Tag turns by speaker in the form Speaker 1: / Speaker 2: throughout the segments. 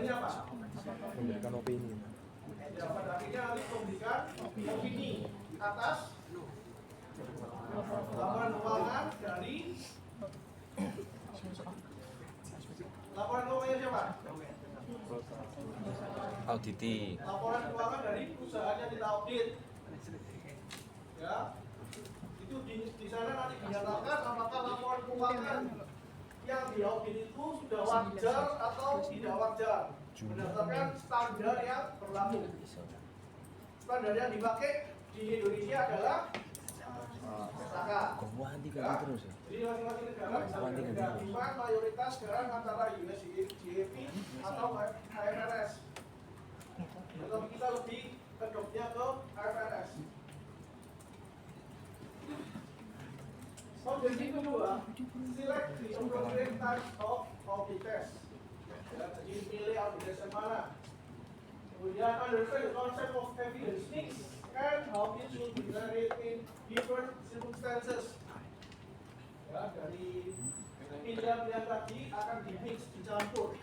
Speaker 1: Tujuannya apa?
Speaker 2: Memberikan opini.
Speaker 1: Ya, pada akhirnya harus memberikan opini atas laporan keuangan dari laporan keuangannya siapa?
Speaker 3: Auditi.
Speaker 1: Laporan keuangan dari perusahaan yang kita audit. Ya, itu di sana nanti dinyatakan apakah laporan keuangan yang diaudit itu sudah wajar atau tidak wajar berdasarkan standar yang berlaku. Standar yang dipakai di Indonesia adalah SAKA. Ya. Jadi masing-masing negara bisa berbeda. Cuma mayoritas sekarang antara US GAAP atau IFRS. Tapi kita lebih kedoknya ke IFRS. Objektif kedua, select the appropriate types of audit test. Ya, jadi pilih audit test yang mana. Kemudian understand the concept of evidence mix and how it should be varied in different circumstances. Ya, dari pilihan-pilihan tadi akan di-mix, dicampur.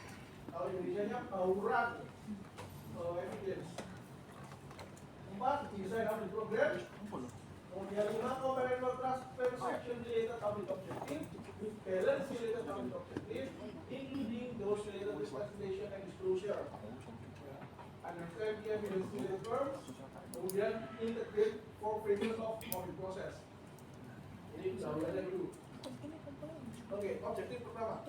Speaker 1: Kalau Indonesia-nya bauran evidence. 4. Design audit program. Kemudian 5. Compare perception related audit objective with balance related audit objective, including those related with presentation and disclosure. Understand the evidence related terms. Kemudian integrate 4 phases of audit process. Ini dahulunya dulu. Oke, objektif pertama.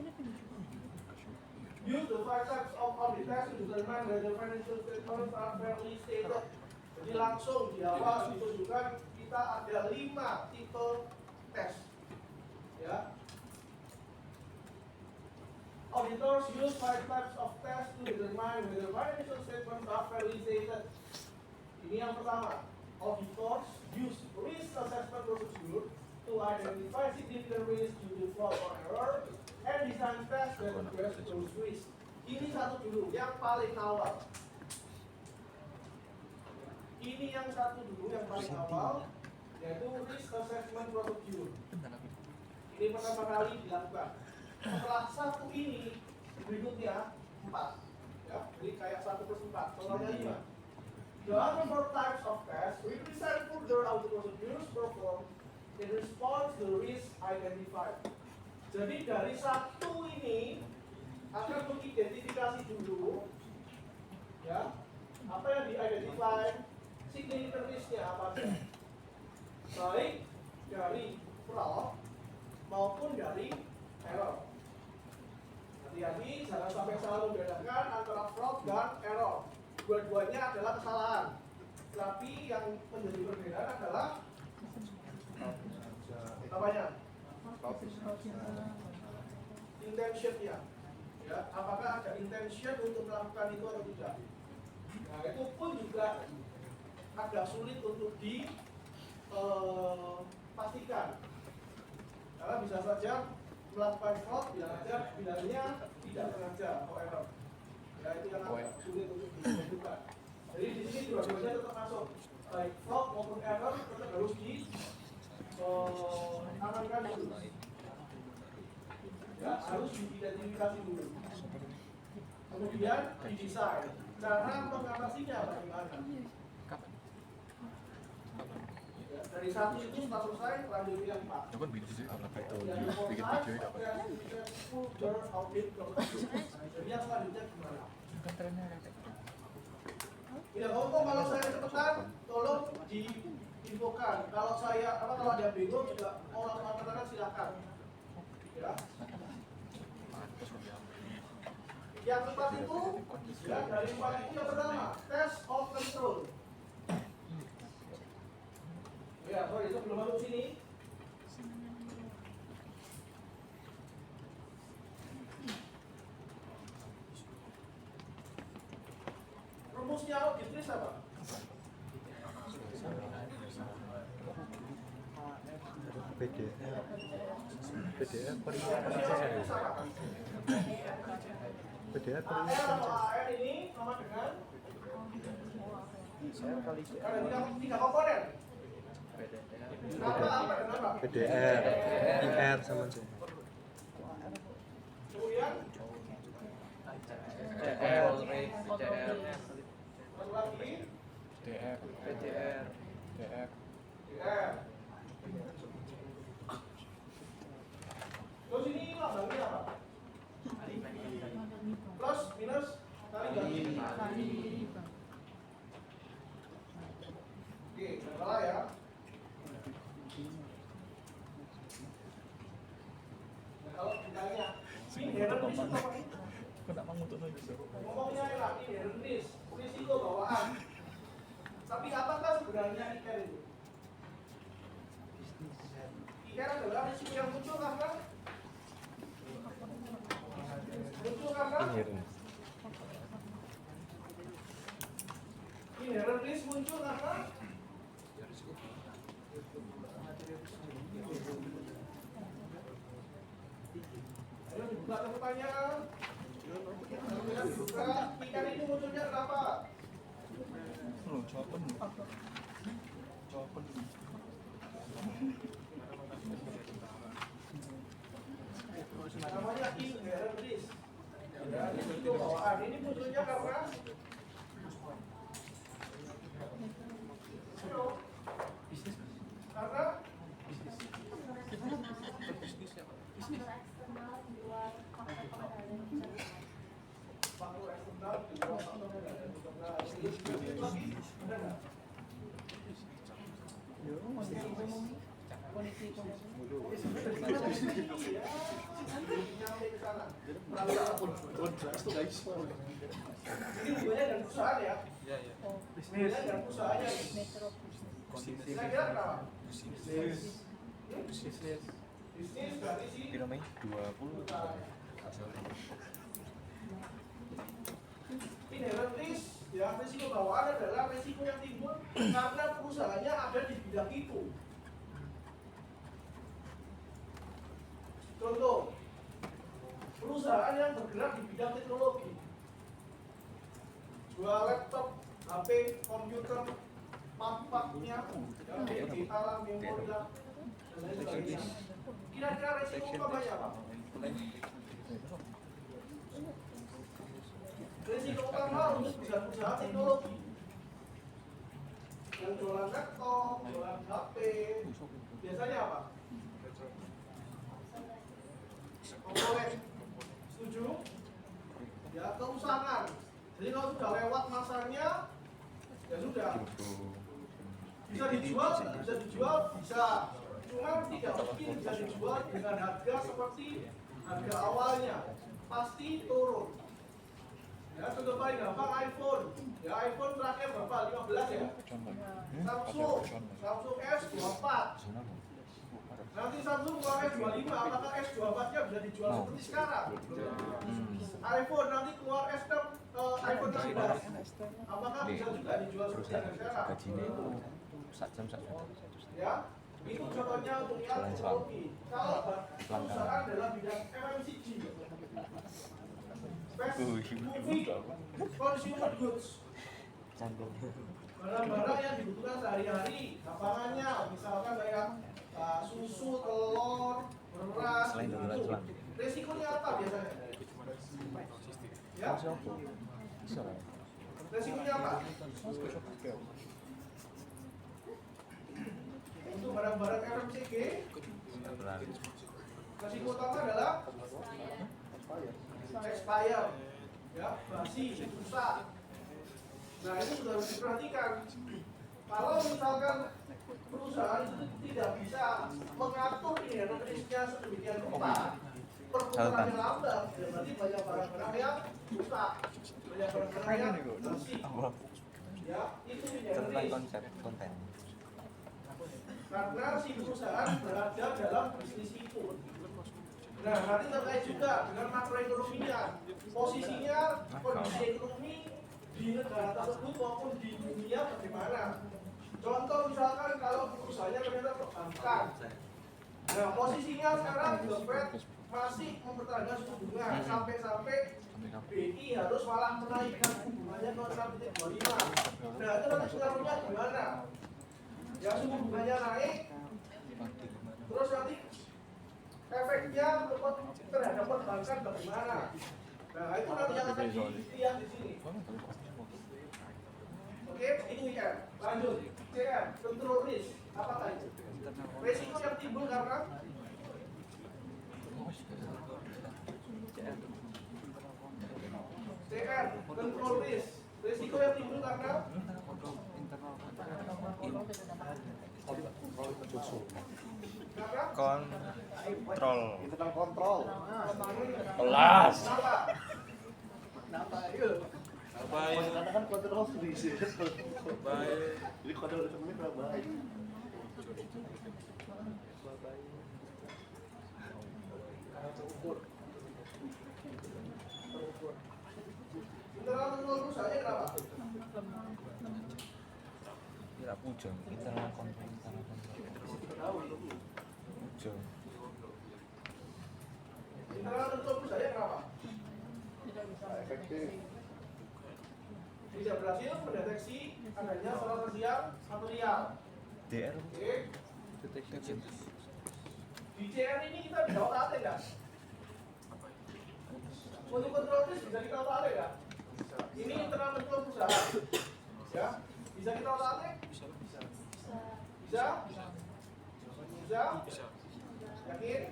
Speaker 1: Use the 5 types of audit test to determine whether financial statements are fairly stated. Jadi langsung di awal ditunjukkan kita ada 5 tipe tes. Ya. Auditors use 5 types of tests to determine whether financial statements are fairly stated. Ini yang pertama. Auditors use risk assessment procedure to identify significant risk due to fraud or error and design tests that address those risks. Ini satu dulu, yang paling awal. Ini yang satu dulu, yang paling awal, yaitu risk assessment procedure. Ini pertama kali dilakukan. Setelah satu ini, berikutnya 4. Ya, jadi kayak 1/4, totalnya 5. The other 4 types of tests represent further audit procedures performed in response to the risk identified. Jadi dari satu ini akan mengidentifikasi dulu, ya, apa yang di-identify, significant risk-nya apa saja, baik dari fraud maupun dari error. Hati-hati, jangan sampai salah membedakan antara fraud dan error. Dua-duanya adalah kesalahan, tapi yang menjadi perbedaan adalah apanya? Intentionnya, ya, apakah ada intention untuk melakukan itu atau tidak? Nah, itu pun juga agak sulit untuk dipastikan, karena bisa saja melakukan fraud, bilangnya tidak sengaja atau error. Ya, itu yang agak sulit untuk ditentukan. Jadi di sini dua-duanya tetap masuk, baik fraud maupun error tetap harus amankan dulu. Ya, harus diidentifikasi dulu. Kemudian didesain. Cara mengatasinya bagaimana? Ya, dari 1 itu setelah selesai, lanjut yang 4.
Speaker 2: Itu kan bikin sih,
Speaker 1: Yang
Speaker 2: bikin videonya kapan?
Speaker 1: Jadi yang selanjutnya gimana? Ya, kalau saya cepetan, tolong diinfokan. Kalau ada bingung juga mau langsung katakan silakan. Ya. Yang keempat itu, ya, dari 4 itu yang pertama, test of control. Ya, sorry, itu belum masuk sini. Rumusnya audit risk apa?
Speaker 2: PDF PDF
Speaker 1: AR ini sama dengan ada 3 komponen.
Speaker 2: PDR IR sama aja.
Speaker 1: Kemudian
Speaker 3: CL
Speaker 1: Inherent risk itu apa? Ngomongnya enak, inherent risk, risiko bawaan. Tapi apakah sebenarnya IR itu? IR adalah risiko yang muncul karena inherent risk muncul karena ayo dibuka pertanyaan. Dibuka, ikan itu munculnya kenapa? Namanya inherent risk. Ya, risiko bawaan. Ini munculnya karena ini hubungannya dengan perusahaan ya? Hubungannya dengan perusahaannya. Kira-kira kenapa? Bisnis berarti sih
Speaker 2: 20.
Speaker 1: inherent risk, ya risiko bawaan adalah risiko yang timbul karena perusahaannya ada di bidang itu. Contoh, perusahaan yang bergerak di bidang teknologi, jual laptop, HP, komputer, part-partnya, data, memori, dan lain sebagainya. Kira-kira risiko utamanya apa? Risiko utama untuk perusahaan teknologi yang jualan laptop, jualan HP, biasanya apa? Komponen. Setuju? Ya, keusangan. Jadi kalau sudah lewat masanya, ya sudah. Bisa dijual, bisa. Cuma tidak mungkin bisa dijual dengan harga seperti harga awalnya. Pasti turun. Ya, contoh paling gampang iPhone. Ya, iPhone terakhir berapa? 15 ya? Samsung S24. Nanti Samsung keluar S25, apakah S24-nya bisa dijual seperti sekarang? iPhone nanti keluar iPhone 16, apakah bisa juga dijual seperti sekarang? Ya, itu contohnya untuk yang teknologi. Kalau perusahaan dalam bidang FMCG, movie, consumer goods, barang-barang yang dibutuhkan sehari-hari, gampangannya misalkan kayak susu, telur, beras, itu. Resikonya apa biasanya? Ya? Resikonya apa? Untuk barang-barang FMCG, resiko utama adalah expired, ya, basi, rusak. Nah, itu sudah harus diperhatikan. Kalau misalkan perusahaan itu tidak bisa mengatur inherent risk-nya sedemikian rupa, perputarannya lambat, ya berarti banyak barang-barang yang rusak, banyak barang-barang yang bersih. Ya, itu inherent risk. Karena si perusahaan berada dalam bisnis itu. Nah, nanti terkait juga dengan makroekonominya, posisinya, kondisi ekonomi di negara tersebut maupun di dunia bagaimana. Contoh misalkan kalau perusahaannya ternyata perbankan. Nah, posisinya sekarang The Fed masih mempertahankan suku bunga sampai-sampai BI harus malah menaikkan suku bunganya ke 6,25. Nah, itu nanti pengaruhnya gimana? Ya, suku bunganya naik, terus nanti efeknya terhadap perbankan bagaimana? Nah, itu nanti yang akan dilihat di sini. Oke, ini ya. Lanjut. CR, control risk. Apakah itu? Risiko yang timbul karena CR, control risk. Risiko yang timbul karena
Speaker 2: kontrol.
Speaker 3: Internal kontrol. Kelas.
Speaker 1: Kenapa? Kenapa? Ayo.
Speaker 3: Baik.
Speaker 1: Karena kan kontrol sendiri sih.
Speaker 3: Baik.
Speaker 1: Jadi kontrol temennya kurang baik. Karena terukur. Internal kontrol perusahaannya kenapa?
Speaker 3: Tidak pujang. Internal kontrol. Pujang.
Speaker 1: Internal kontrol perusahaannya kenapa? Efektif. Tidak berhasil mendeteksi adanya salah satu yang material.
Speaker 3: DR.
Speaker 1: Oke.
Speaker 3: Detection.
Speaker 1: Di CR ini kita bisa otak-atik nggak? Untuk kontrol risk bisa kita otak-atik nggak? Ini internal kontrol perusahaan. Ya, bisa kita otak-atik? Bisa? Bisa? Yakin?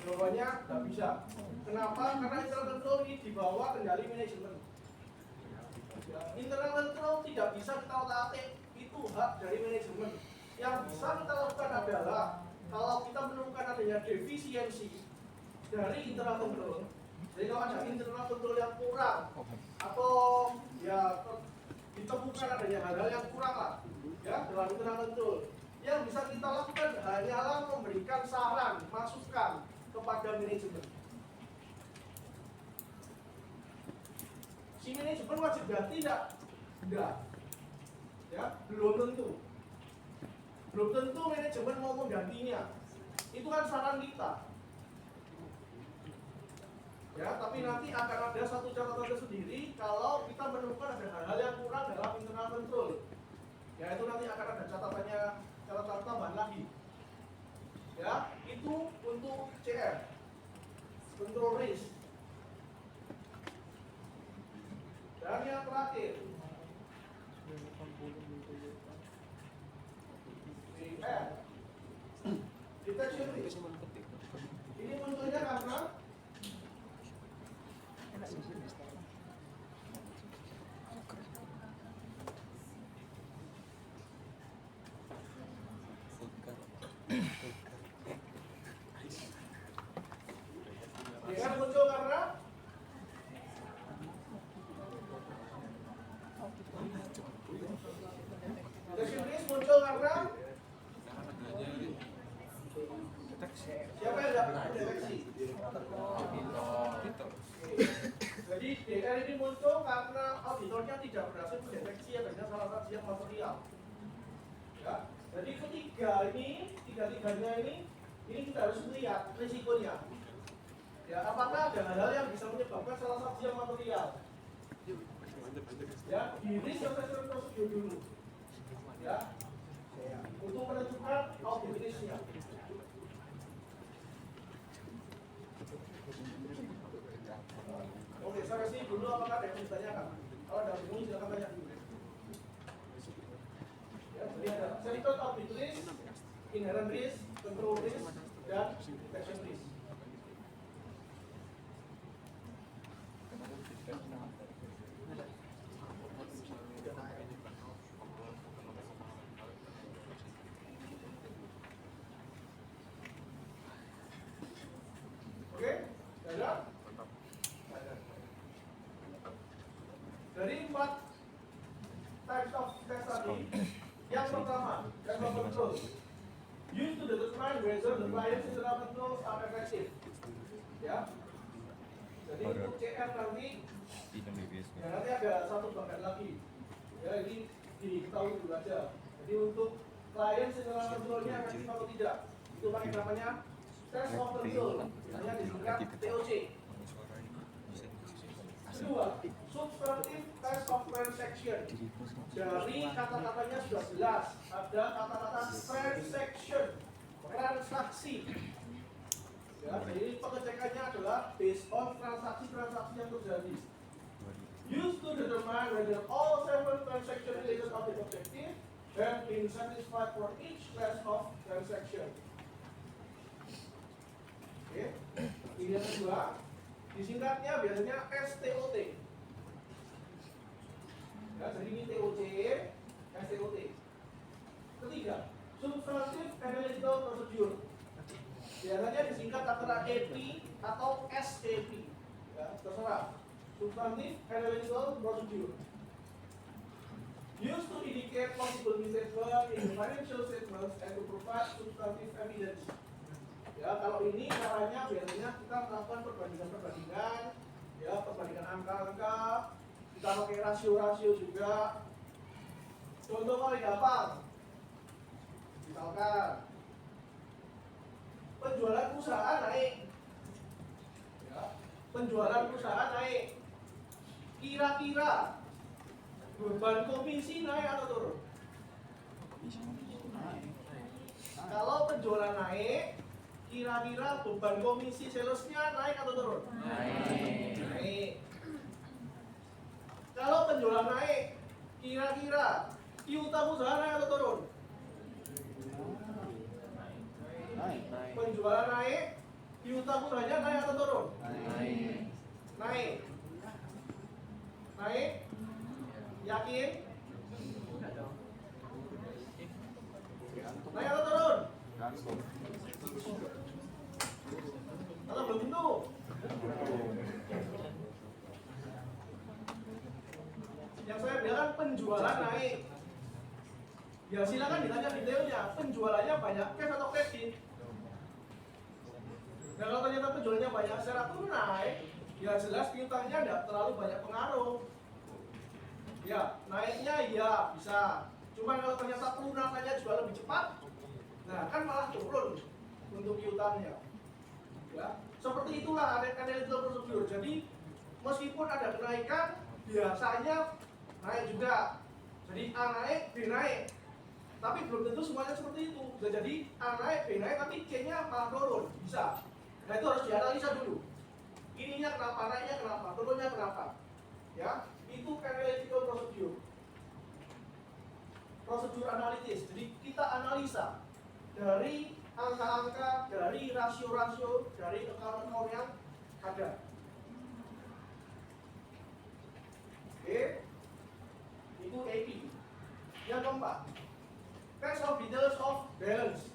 Speaker 1: Jawabannya nggak bisa. Kenapa? Karena internal control ini di bawah kendali manajemen. Ya, internal control tidak bisa kita otak-atik, itu hak dari manajemen. Yang bisa kita lakukan adalah kalau kita menemukan adanya defisiensi dari internal control. Jadi kalau ada internal control yang kurang atau ya ditemukan adanya hal-hal yang kurang lah, ya dalam internal control. Yang bisa kita lakukan hanyalah memberikan saran, masukan kepada manajemen. Si manajemen wajib ganti tidak? Tidak. Ya, belum tentu. Belum tentu manajemen mau menggantinya. Itu kan saran kita. Ya, tapi nanti akan ada satu catatan tersendiri kalau kita menemukan ada hal-hal yang kurang dalam internal control. Ya, itu nanti akan ada catatannya, catatan tambahan lagi. Ya, itu untuk CR, control risk. Dan yang terakhir, DR, detection risk. Ini munculnya karena DR muncul karena detection risk muncul karena siapa yang dapat deteksi? Jadi DR ini muncul karena auditornya tidak berhasil mendeteksi adanya salah satu yang material. Ya, jadi tiga-tiganya ini kita harus melihat risikonya. Ya, apakah ada hal-hal yang bisa menyebabkan salah satu yang material? Ya, di risk assessment procedure dulu. Ya, untuk menentukan audit risknya. Oke, saya kasih dulu apakah ada yang bisa ditanyakan. Kalau ada yang bingung silakan tanya dulu. Ya, jadi ada certificate audit risk, inherent risk, control risk, dan detection risk. Oke, ada? Dari 4 types of test tadi, yang pertama, test of control. Used to determine whether the client's internal controls are effective. Ya. Jadi untuk CR nanti, ya nanti ada satu bagian lagi. Ya, ini diketahui dulu aja. Jadi untuk client's internal controlnya efektif atau tidak, itu pakai namanya test of control, hanya disingkat TOC. Kedua, substantive test of transaction. Dari kata-katanya sudah jelas, ada kata-kata transaction, transaksi. Ya, jadi pengecekannya adalah based on transaksi-transaksi yang terjadi. Used to determine whether all 7 transaction related audit objective have been satisfied for each class of transaction. Oke, ini yang kedua. Disingkatnya biasanya STOT. Ya, jadi ini TOC, STOT. Ketiga, substantive analytical procedure. Biasanya disingkat antara AP atau SAP. Ya, terserah. Substantive Analytical Procedure. Used to indicate possible misstatement in the financial statements and to provide substantive evidence. Ya, kalau ini caranya biasanya kita melakukan perbandingan-perbandingan, ya, perbandingan angka-angka, kita pakai rasio-rasio juga. Contoh paling gampang, misalkan penjualan perusahaan naik, ya, penjualan perusahaan naik, kira-kira beban komisi naik atau turun? Kalau penjualan naik, kira-kira beban komisi salesnya naik atau turun? Naik. Kalau penjualan naik, kira-kira piutang usaha naik atau turun? Penjualan naik, piutang usahanya naik atau turun? Naik. Naik? Yakin? Naik atau turun? Atau belum tentu? Yang saya bilang penjualan naik. Ya silakan ditanya detailnya. Penjualannya banyak cash atau kredit? Nah kalau ternyata penjualannya banyak secara tunai, ya jelas piutangnya tidak terlalu banyak pengaruh. Ya naiknya ya bisa. Cuman kalau ternyata pelunanannya juga lebih cepat, nah kan malah turun untuk piutangnya. Ya, seperti itulah analytical procedure. Jadi meskipun ada kenaikan, biasanya naik juga. Jadi A naik, B naik. Tapi belum tentu semuanya seperti itu. Bisa jadi A naik, B naik, tapi C-nya malah turun. Bisa. Nah itu harus dianalisa dulu. Ininya kenapa, naiknya kenapa, turunnya kenapa. Ya, itu analytical procedure. Prosedur analitis. Jadi kita analisa dari angka-angka, dari rasio-rasio, dari account-account yang ada. Oke, itu AP. Yang keempat, test of details of balance.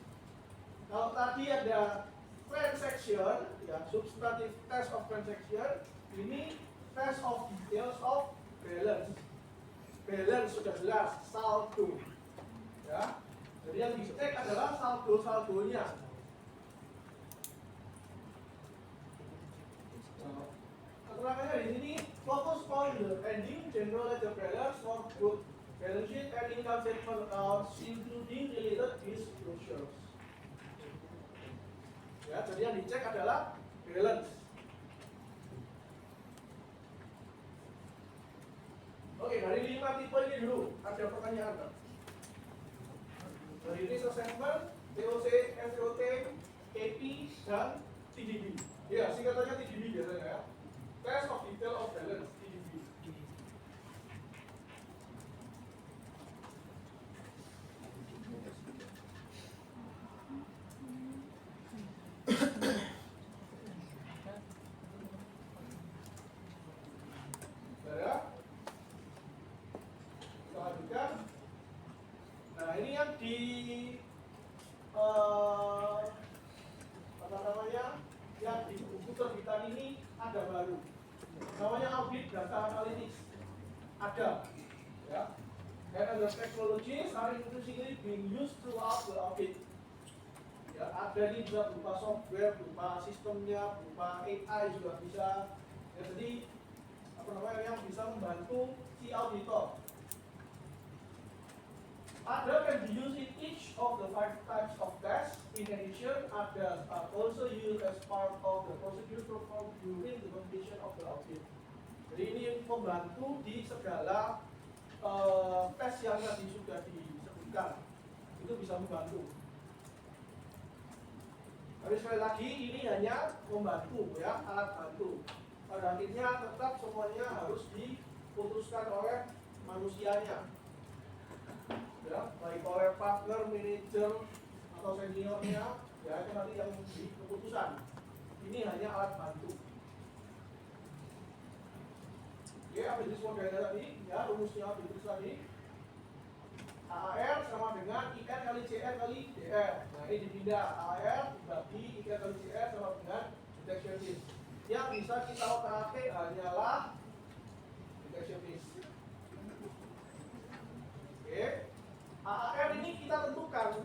Speaker 1: Kalau tadi ada transaction, ya substantive test of transaction, ini test of details of balance. Balance sudah jelas, saldo. Ya, jadi yang dicek adalah saldo-saldonya. Keterangannya di sini fokus on the ending general ledger balance for both balance sheet and income statement accounts, including related disclosures. Ya, jadi yang dicek adalah balance. Oke, dari 5 tipe ini dulu ada pertanyaan kan? Dari risk assessment, TOC, SOT, AP, dan TDB. Ya, singkatannya TDB biasanya ya. Test of detail of balance, TDB. Nah ini yang di apa namanya, yang di buku terbitan ini ada baru, namanya audit data analytics. Ada, ya. And other technologies are increasingly being used throughout the audit. Ya, ada ini juga berupa software, berupa sistemnya, berupa AI juga bisa. Ya, jadi apa namanya, yang bisa membantu si auditor. Ada can be used in each of the 5 types of tests. In addition, others are also used as part of the procedure performed during the completion of the audit. Jadi ini membantu di segala tes yang tadi sudah disebutkan. Itu bisa membantu. Tapi sekali lagi ini hanya membantu, ya, alat bantu. Pada akhirnya tetap semuanya harus diputuskan oleh manusianya. Ya, baik oleh partner, manajer, atau seniornya, ya itu nanti yang di keputusan. Ini hanya alat bantu. Oke, bisnis modelnya tadi, ya rumusnya bisnis tadi. AAR sama dengan IR kali CR kali DR. Nah ini dipindah, AAR dibagi IR kali CR sama dengan detection list. Yang bisa kita pakai hanyalah detection list. Oke, AAR ini kita tentukan,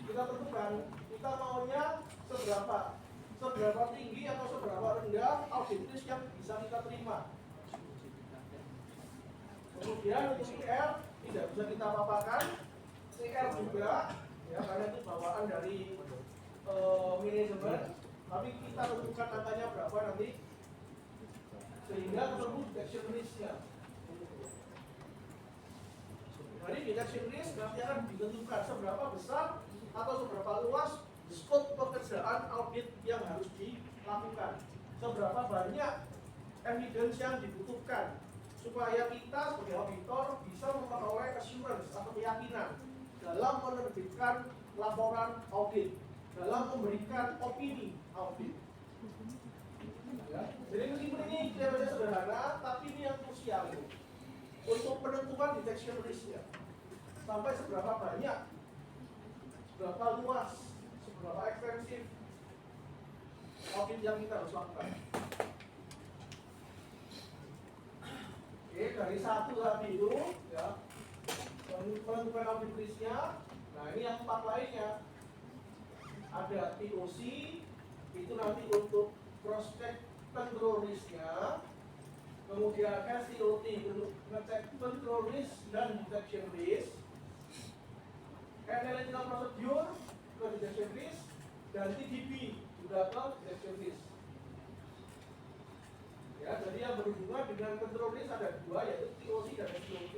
Speaker 1: kita maunya seberapa tinggi atau seberapa rendah audit risk yang bisa kita terima. Kemudian untuk IR tidak bisa kita paparkan, CR juga, ya karena itu bawaan dari manajemen, tapi kita tentukan angkanya berapa nanti, sehingga ketemu detection risk-nya. Jadi detection risk nanti akan ditentukan seberapa besar atau seberapa luas skop pekerjaan audit yang harus dilakukan, seberapa banyak evidence yang dibutuhkan supaya kita sebagai auditor bisa memperoleh assurance atau keyakinan dalam menerbitkan laporan audit, dalam memberikan opini audit. Ya. Jadi meskipun ini kelihatannya sederhana, tapi ini yang krusial untuk penentuan detection risk-nya. Sampai seberapa banyak, seberapa luas, seberapa ekstensif audit yang kita harus lakukan. Oke, dari satu tadi itu, ya, menentukan audit risk-nya. Nah ini yang 4 lainnya. Ada TOC, itu nanti untuk prospect control risk-nya. Kemudian STOT untuk ngecek control risk dan detection risk. Analytical procedure ke detection risk, dan TDB juga ke detection risk. Ya, jadi yang berhubungan dengan control risk ada 2, yaitu TOC dan STOT.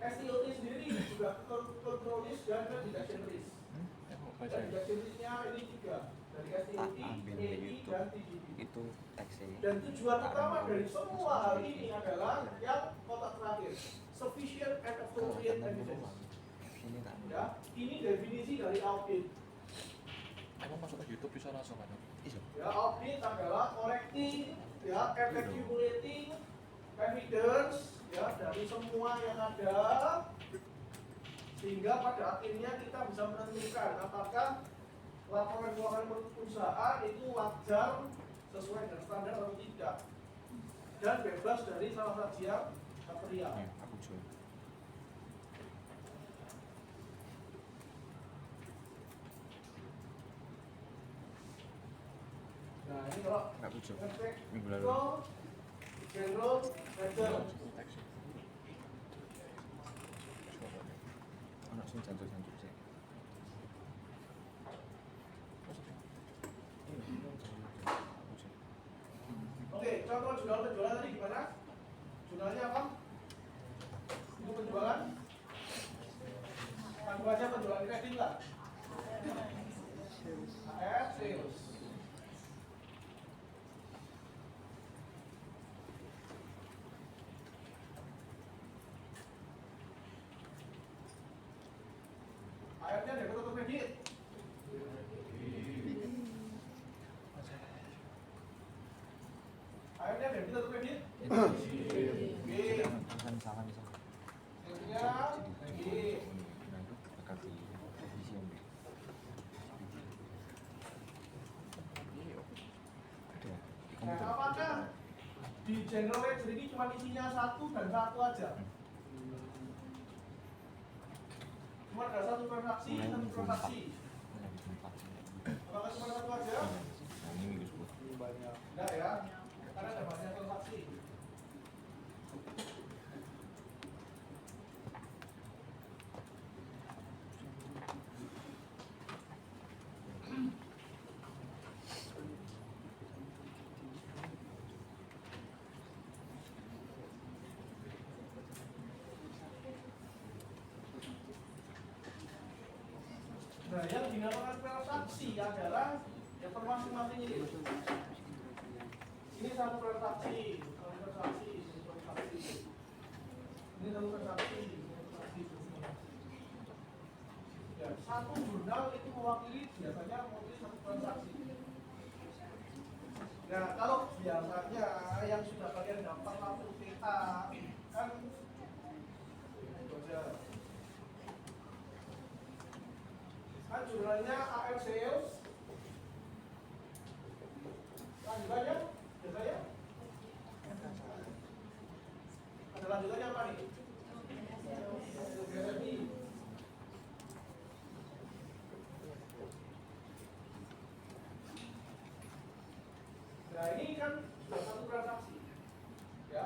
Speaker 1: STOT sendiri juga control risk dan detection risk. Dan detection risk-nya ini 3, dari STOT, AE, dan TDB.
Speaker 3: Itu teksnya.
Speaker 1: Dan tujuan utama dari semua hal ini adalah yang kotak terakhir, sufficient and appropriate evidence. Ya, ini definisi dari audit.
Speaker 4: Emang masuk ke YouTube bisa langsung kan?
Speaker 1: Ya, audit adalah collecting, ya, accumulating evidence, ya, dari semua yang ada, sehingga pada akhirnya kita bisa menentukan apakah laporan keuangan perusahaan itu wajar, sesuai dengan standar atau tidak, dan bebas dari salah satu yang material.
Speaker 3: Aku jual.
Speaker 1: Nah ini kalau
Speaker 3: Nggak bujuk.
Speaker 1: ngecek
Speaker 3: Minggu lalu.
Speaker 1: itu general ledger.
Speaker 3: Anak sing jantung-jantung sih.
Speaker 1: Oke, contoh jurnal penjualan tadi gimana? Jurnalnya apa? Itu penjualan? Aku aja penjualan kredit lah. AR sales. AR-nya debit atau kredit? AR-nya debit atau kredit? B.
Speaker 3: Misalkan bisa.
Speaker 1: Debitnya B.
Speaker 3: Bakal di revisi yang ada.
Speaker 1: Nah, apakah di general ledger ini cuma isinya 1 dan 1 aja? Cuma ada 1 transaksi, 1 transaksi. Apakah cuma 1 aja?
Speaker 3: Nah, ini minggu 10.
Speaker 1: Enggak ya, karena ada banyak transaksi. Nah, yang dinamakan transaksi adalah yang per masing-masing ini. Ini satu transaksi, satu transaksi, satu transaksi. Ini satu transaksi, satu transaksi. Ya, satu jurnal itu mewakili biasanya mewakili satu transaksi. Nah, kalau biasanya yang sudah kalian dapat laporan PA kan sebenarnya AR sales. Lanjutannya, biasanya ada lanjutannya apa nih? BSI. Nah ini kan sudah satu transaksi, ya.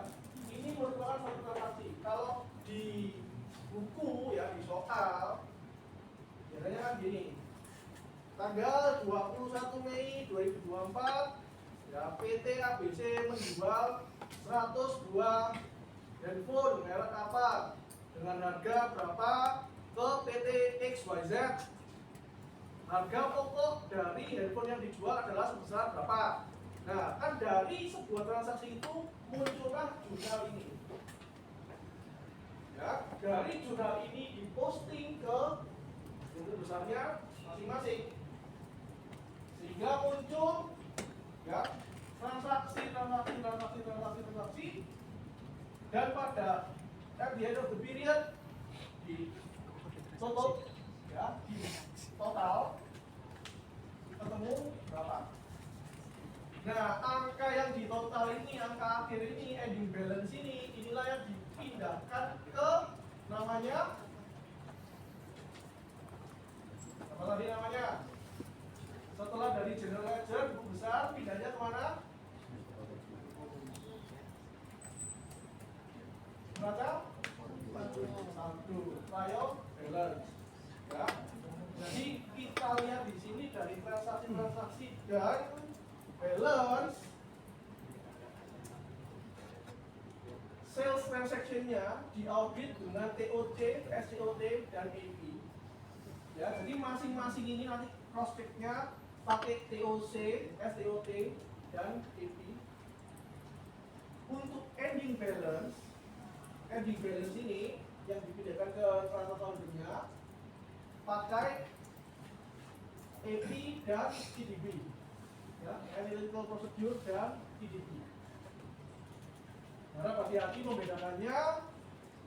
Speaker 1: Ini merupakan satu transaksi. Kalau di buku ya di soal, biasanya kan gini. Tanggal 21 Mei 2024, ya PT ABC menjual 102 handphone merek apa dengan harga berapa ke PT XYZ. Harga pokok dari handphone yang dijual adalah sebesar berapa. Nah, kan dari sebuah transaksi itu muncullah jurnal ini. Ya, dari jurnal ini diposting ke unit besarnya masing-masing. Sehingga muncul ya transaksi dan pada at the end of the period di total ya di total ketemu berapa. Nah, angka yang di total ini, angka akhir ini, ending balance ini, inilah yang dipindahkan ke namanya apa tadi namanya? Setelah dari general ledger buku besar, pindahnya kemana? Baca? Saldo, trial, balance. Ya. Jadi kita lihat di sini dari transaksi-transaksi dan balance, sales transaction-nya diaudit dengan TOC, SCOT, dan AP. Ya, jadi masing-masing ini nanti prospeknya pakai TOC, STOT, dan AP. Untuk ending balance ini yang dipindahkan ke transaksi ordernya pakai AP dan TDB, ya, analytical procedure dan TDB. Harap hati-hati membedakannya.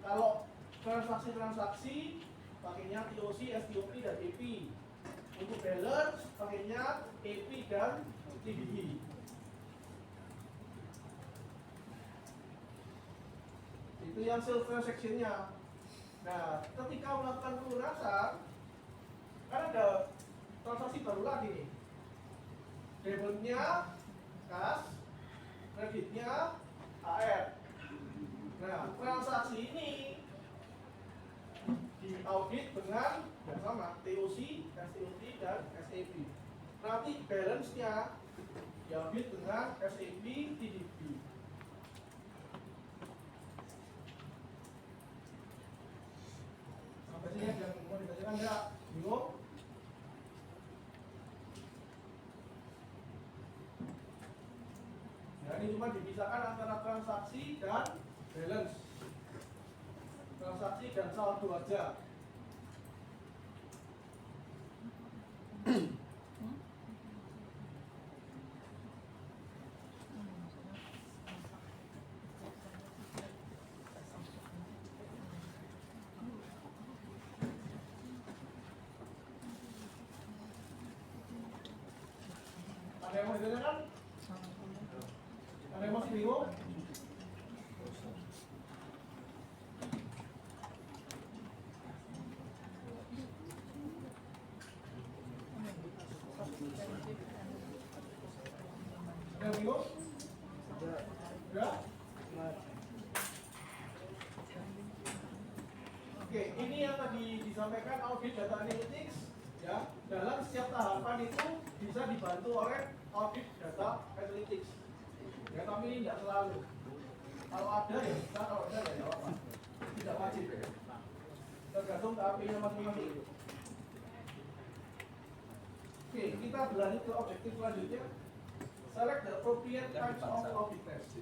Speaker 1: Kalau transaksi-transaksi pakainya TOC, STOT, dan AP. Untuk balance pakainya AP dan TDB. Itu yang sales transaction-nya. Nah, ketika melakukan pelunasan, kan ada transaksi baru lagi nih. Debitnya kas, kreditnya AR. Nah, transaksi ini diaudit dengan yang sama TOC, STOT, dan SAP. Nanti balance-nya diaudit dengan SAP, TDB. Sampai sini yang mau dibacakan enggak? Bingung? Nah, ini cuma dipisahkan antara transaksi dan balance. Transaksi dan saldo aja. Ada yang mau ditanyakan? Ada yang masih bingung? Ada yang bingung? Ya? Oke, ini yang tadi disampaikan audit data analytics, ya. Dalam setiap tahapan itu bisa dibantu oleh audit data analytics. Ya, tapi ini tidak selalu. Kalau ada ya bisa, kalau ada ya tidak apa. Tidak wajib ya. Tergantung TAP-nya masing-masing. Oke, kita berlanjut ke objektif selanjutnya. Select the appropriate types of audit test.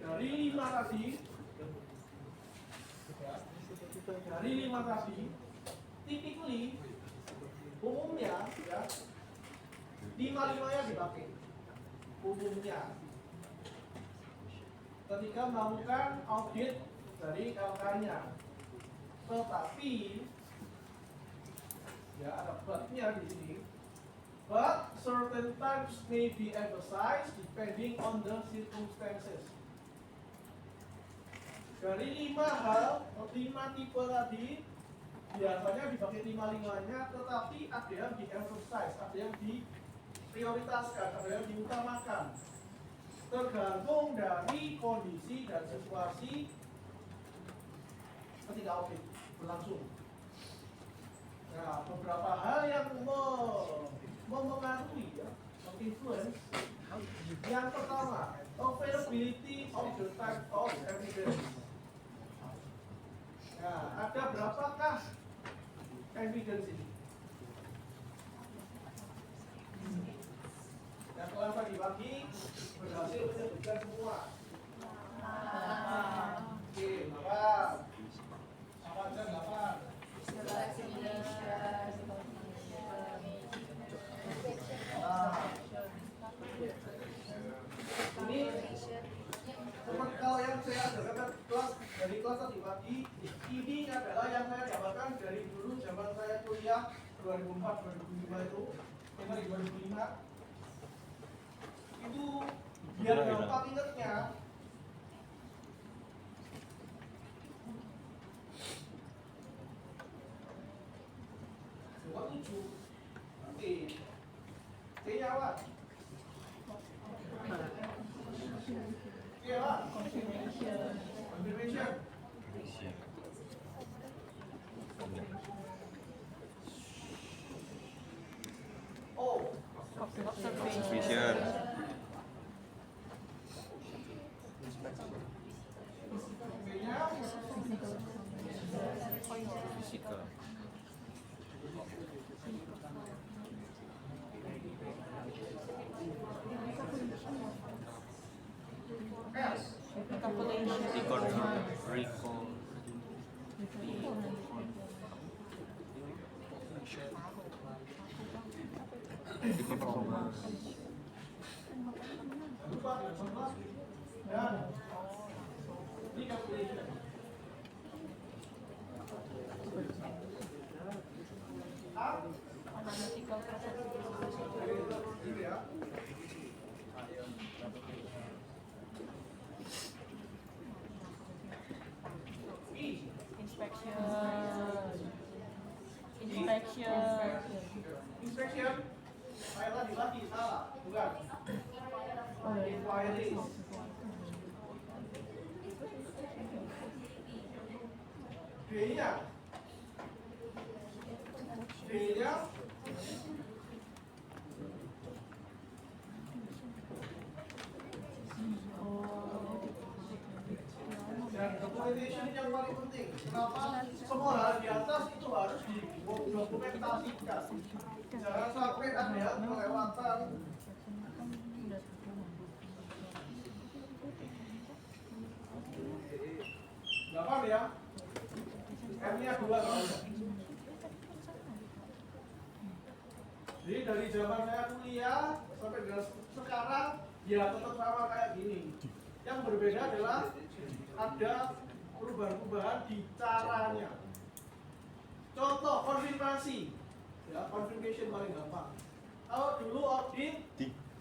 Speaker 1: Dari 5 tadi, typically umumnya ya 5-5-nya dipakai. Umumnya ketika melakukan audit dari KLK-nya. Tetapi Ya, ada but-nya di sini. But certain times may be emphasized depending on the circumstances. Dari 5 hal, 5 tipe tadi, biasanya dipakai 5-5-nya, tetapi ada yang di-emphasize, ada yang diprioritaskan, ada yang diutamakan. Tergantung dari kondisi dan situasi ketika objek berlangsung. Nah, beberapa hal yang mempengaruhi, ya, influence. Yang pertama, availability of the type of evidence. Nah, ada berapakah evidence ini? Yang telah tadi pagi berhasil menyebutkan semua. Oke, 8. Apa aja 8? Ini seperti kalau yang saya ajarkan kelas dari kelas tadi pagi, ini adalah yang saya dapatkan dari dulu zaman saya kuliah 2004-2005 itu, 2005. Itu biar gampang ingetnya. Coba 7. Oke. T-nya apa? Iya, Pak. Confirmation. Oh.
Speaker 2: Observation.
Speaker 1: B-nya
Speaker 3: Fisika.
Speaker 1: S.
Speaker 3: Recall.
Speaker 1: Lupa, dan recalculation. A. Ini ya. I. Inspection. Saya lagi salah, bukan. Inquiries. D-nya. D-nya. Dan documentation ini yang paling penting. Kenapa? Semua hal di atas itu harus didokumentasikan. Jangan sampai ada yang kelewatan. Gampang ya? M-nya 2 soalnya. Jadi dari zaman saya kuliah sampai dengan sekarang ya tetap sama kayak gini. Yang berbeda adalah ada perubahan-perubahan di caranya. Contoh konfirmasi, ya confirmation paling gampang. Kalau dulu audit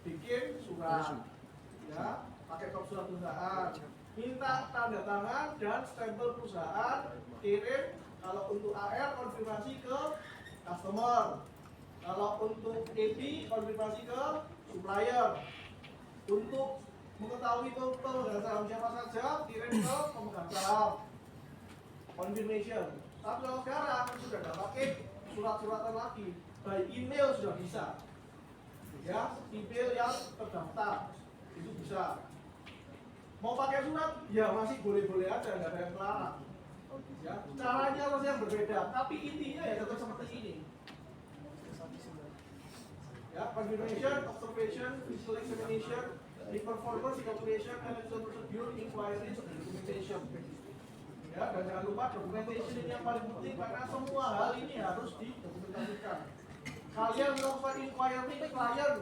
Speaker 1: bikin surat, ya pakai kop surat perusahaan, minta tanda tangan dan stempel perusahaan, kirim. Kalau untuk AR konfirmasi ke customer, kalau untuk AP konfirmasi ke supplier. Untuk mengetahui pemegang saham siapa saja, kirim ke pemegang saham. Confirmation. Tapi kalau sekarang sudah tidak pakai surat-suratan lagi, by email sudah bisa. Ya, email yang terdaftar itu bisa. Mau pakai surat, ya masih boleh-boleh aja, nggak ada yang melarang. Ya, caranya masih yang berbeda, tapi intinya ya tetap seperti ini. Ya, confirmation, observation, visual examination, performance, calculation, analysis procedure, inquiry, documentation. Ya, dan jangan lupa documentation ini yang paling penting karena semua hal ini harus didokumentasikan. Kalian melakukan inquiry klien,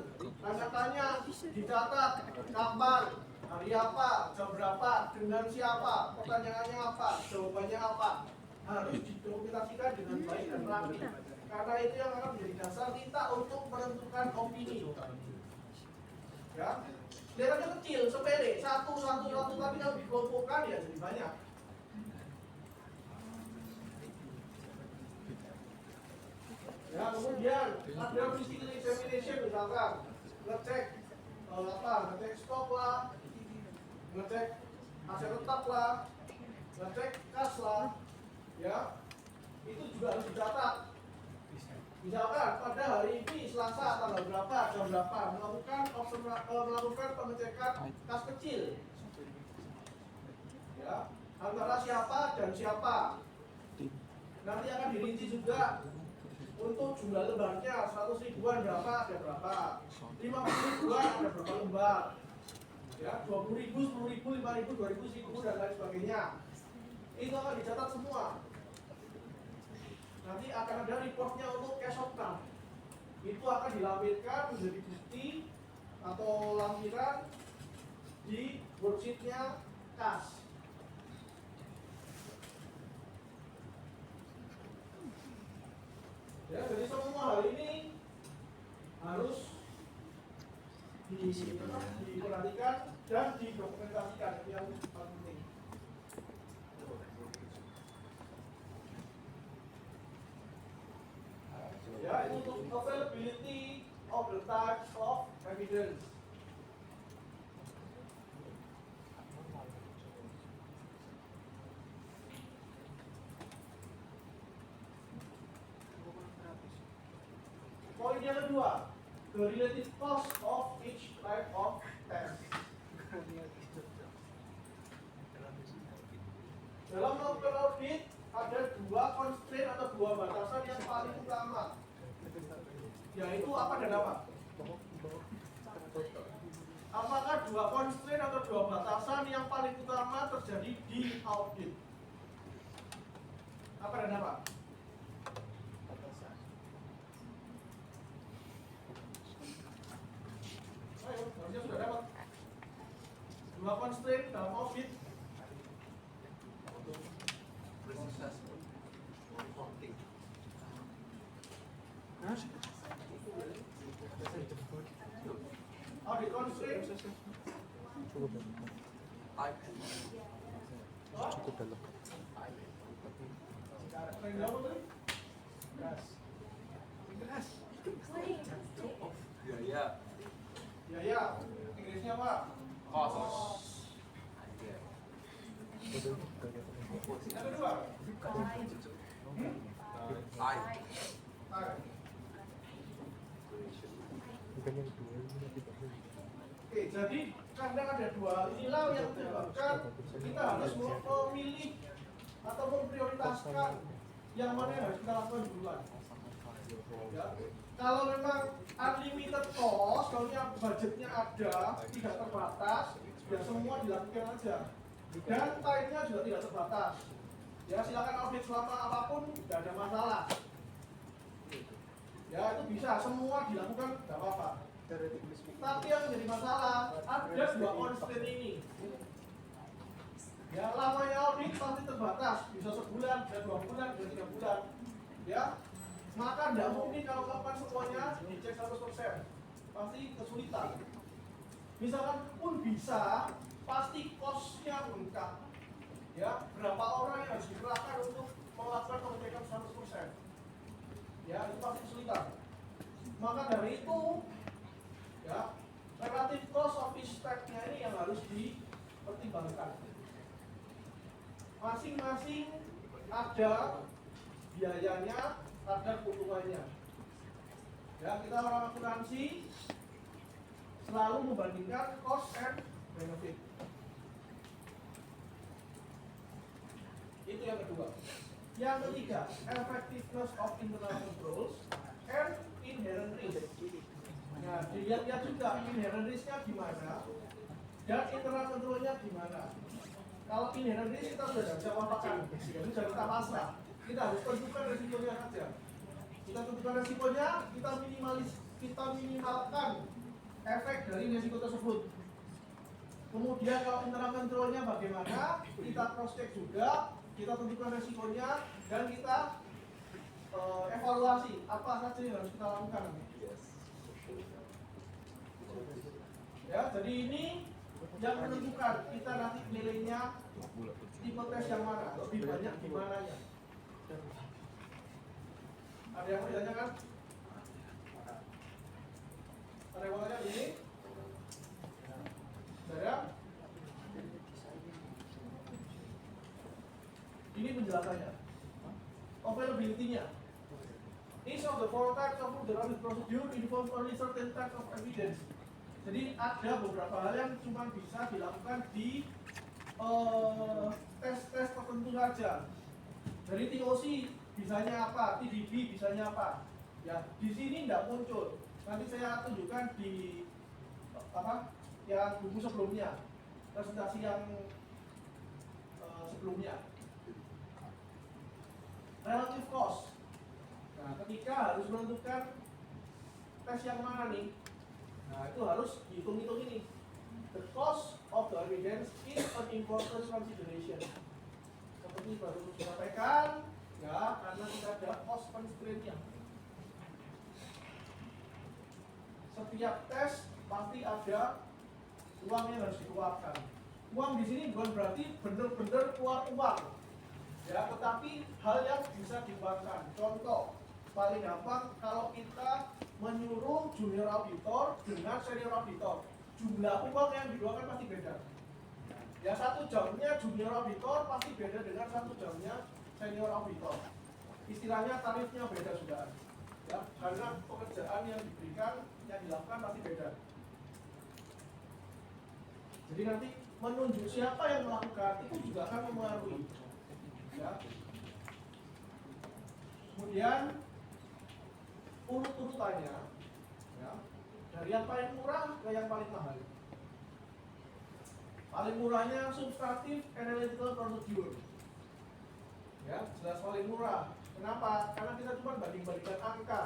Speaker 1: tanya-tanya, dicatat, kapan, hari apa, jam berapa, dengan siapa, pertanyaannya apa, jawabannya apa, harus didokumentasikan dengan baik dan rapi. Karena itu yang akan menjadi dasar kita untuk menentukan opini. Ya, kelihatannya kecil, sepele, satu, tapi kalau dikelompokkan ya jadi banyak. Ya, kemudian ada physical examination misalkan ngecek ngecek stok lah, ngecek aset tetap lah, ngecek kas lah, ya itu juga harus dicatat. Misalkan pada hari ini Selasa tanggal berapa, jam berapa melakukan pengecekan kas kecil, ya antara siapa dan siapa. Nanti akan dirinci juga untuk jumlah lembarnya, 100 ribuan berapa, ada berapa, 50 ribuan ada berapa lembar, ya 20 ribu, 10 ribu, 5 ribu, 2 ribu, 1000 dan lain sebagainya. Itu akan dicatat semua. Nanti akan ada reportnya untuk cash of account. Itu akan dilampirkan menjadi bukti atau lampiran di worksheetnya kas. Ya, jadi semua hal ini harus diperhatikan dan didokumentasikan, itu yang paling penting. Ya, itu untuk availability of the types of evidence. Poin yang kedua, the relative cost of each type of test. Dalam melakukan audit ada dua constraint atau dua batasan yang paling utama, yaitu apa dan apa? Apakah dua constraint atau dua batasan yang paling utama terjadi di audit? Apa dan apa? Ayo, harusnya sudah dapat. Dua constraint dalam audit. Audit constraint.
Speaker 4: Cukup dalam.
Speaker 1: Yang jauh tadi? Gas.
Speaker 3: Biaya.
Speaker 1: Biaya. Inggrisnya apa?
Speaker 3: Cost.
Speaker 1: Yang kedua?
Speaker 3: Time.
Speaker 1: Oke, jadi karena ada dua inilah yang menyebabkan kita harus memilih atau memprioritaskan yang mana yang harus kita lakukan duluan. Ya. Kalau memang unlimited cost, kalau budgetnya ada, tidak terbatas, ya semua dilakukan aja. Dan time-nya juga tidak terbatas. Ya silakan audit selama apapun, tidak ada masalah. Ya itu bisa, semua dilakukan, tidak apa-apa. Tapi yang menjadi masalah, ada dua constraint ini. Ya lamanya audit pasti terbatas, bisa sebulan, bisa 2 bulan, bisa 3 bulan. Ya, maka tidak mungkin kalau kapan semuanya dicek 100%, pasti kesulitan. Misalkan pun bisa, pasti cost-nya lengkap. Ya, berapa orang yang harus dikerahkan untuk melakukan pengecekan 100%. Ya, itu pasti kesulitan. Maka dari itu, ya, relative cost of each step-nya ini yang harus dipertimbangkan. Masing-masing ada biayanya, ada keuntungannya. Ya, kita orang akuntansi selalu membandingkan cost and benefit. Itu yang kedua. Yang ketiga, effectiveness of internal controls and inherent risk. Nah, dilihat-lihat juga inherent risk-nya gimana dan internal control-nya gimana. Kalau inherent risk kita sudah bisa papakan, jadi sudah kita pasrah. Kita harus tentukan resikonya saja. Kita tentukan resikonya, kita minimalkan efek dari resiko tersebut. Kemudian kalau internal control-nya bagaimana, kita cross check juga, kita tentukan resikonya dan kita evaluasi apa saja yang harus kita lakukan. Ya, jadi ini yang menentukan kita nanti nilainya tipe tes yang mana, lebih banyak di mananya. Ada yang mau ditanyakan? Ada yang mau tanya ini? Saya? Ini penjelasannya. Availability-nya. Each of the four types of the audit procedure involves only certain types of evidence. Jadi ada beberapa hal yang cuma bisa dilakukan di tes-tes tertentu saja. Dari TOC bisanya apa, TDB bisanya apa. Ya, di sini tidak muncul. Nanti saya tunjukkan di apa? Yang buku sebelumnya, presentasi yang sebelumnya. Relative cost. Nah, ketika harus menentukan tes yang mana nih, nah itu harus hitung-hitung ini. The cost of the evidence is an important consideration. Seperti baru disampaikan, ya karena kita ada cost constraint-nya. Setiap tes pasti ada uang yang harus dikeluarkan. Uang di sini bukan berarti benar-benar keluar uang, ya, tetapi hal yang bisa dikeluarkan. Contoh paling gampang kalau kita menyuruh junior auditor dengan senior auditor, jumlah uang yang dikeluarkan pasti beda. Ya, 1 jamnya junior auditor pasti beda dengan 1 jamnya senior auditor. Istilahnya tarifnya beda sudah, ya, karena pekerjaan yang diberikan, yang dilakukan pasti beda. Jadi nanti menunjuk siapa yang melakukan itu juga akan mempengaruhi. Ya. Kemudian urut-urutannya, ya, dari yang paling murah ke yang paling mahal. Paling murahnya substantive analytical procedure. Ya, jelas paling murah. Kenapa? Karena kita cuma banding-bandingkan angka,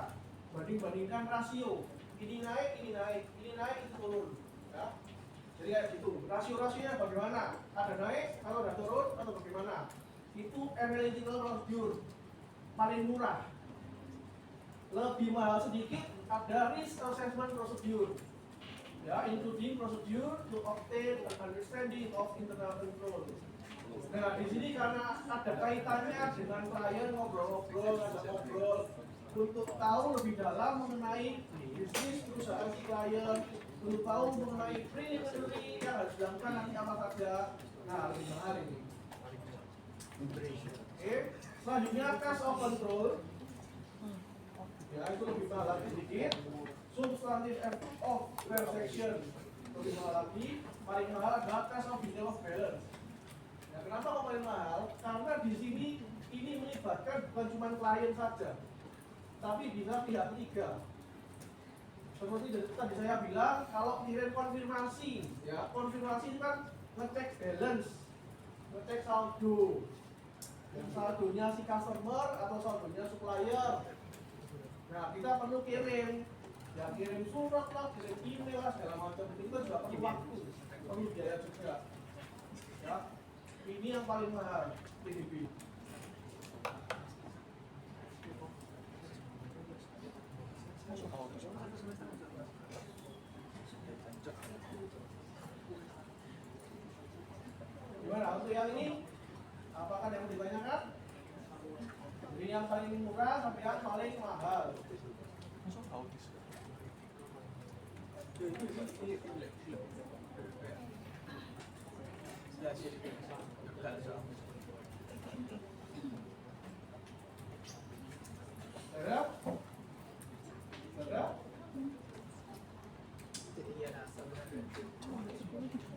Speaker 1: banding-bandingkan rasio. Ini naik, ini naik, ini naik, itu turun. Ya. Jadi kayak gitu. Rasio-rasionya bagaimana? Ada naik, kalau ada turun, atau bagaimana? Itu analytical procedure. Paling murah. Lebih mahal sedikit ada risk assessment procedure, ya, including procedure to obtain an understanding of internal control. Nah, di sini karena ada kaitannya dengan klien, ngobrol-ngobrol, untuk tahu lebih dalam mengenai bisnis perusahaan si klien, untuk tahu mengenai preliminary yang harus dilakukan nanti apa saja. Nah, lebih mahal ini. Oke, selanjutnya test of control. Ya, itu lebih mahal lagi sedikit. Substantive of perception lebih mahal lagi. Paling mahal adalah test of detail of balance. Ya, kenapa kok paling mahal? Karena di sini ini melibatkan bukan cuma klien saja, tapi bisa pihak ketiga. Seperti tadi saya bilang, kalau kirim konfirmasi, ya konfirmasi itu kan ngecek balance, ngecek saldo. Yang saldonya si customer atau saldonya supplier. Nah, kita perlu kirim, ya kirim surat lah, kirim email lah, segala macam. Itu juga perlu waktu, perlu biaya juga. Ya, ini yang paling mahal, TDB. Gimana untuk yang ini? Apakah yang ditanyakan? Ini yang paling murah sampai yang paling mahal.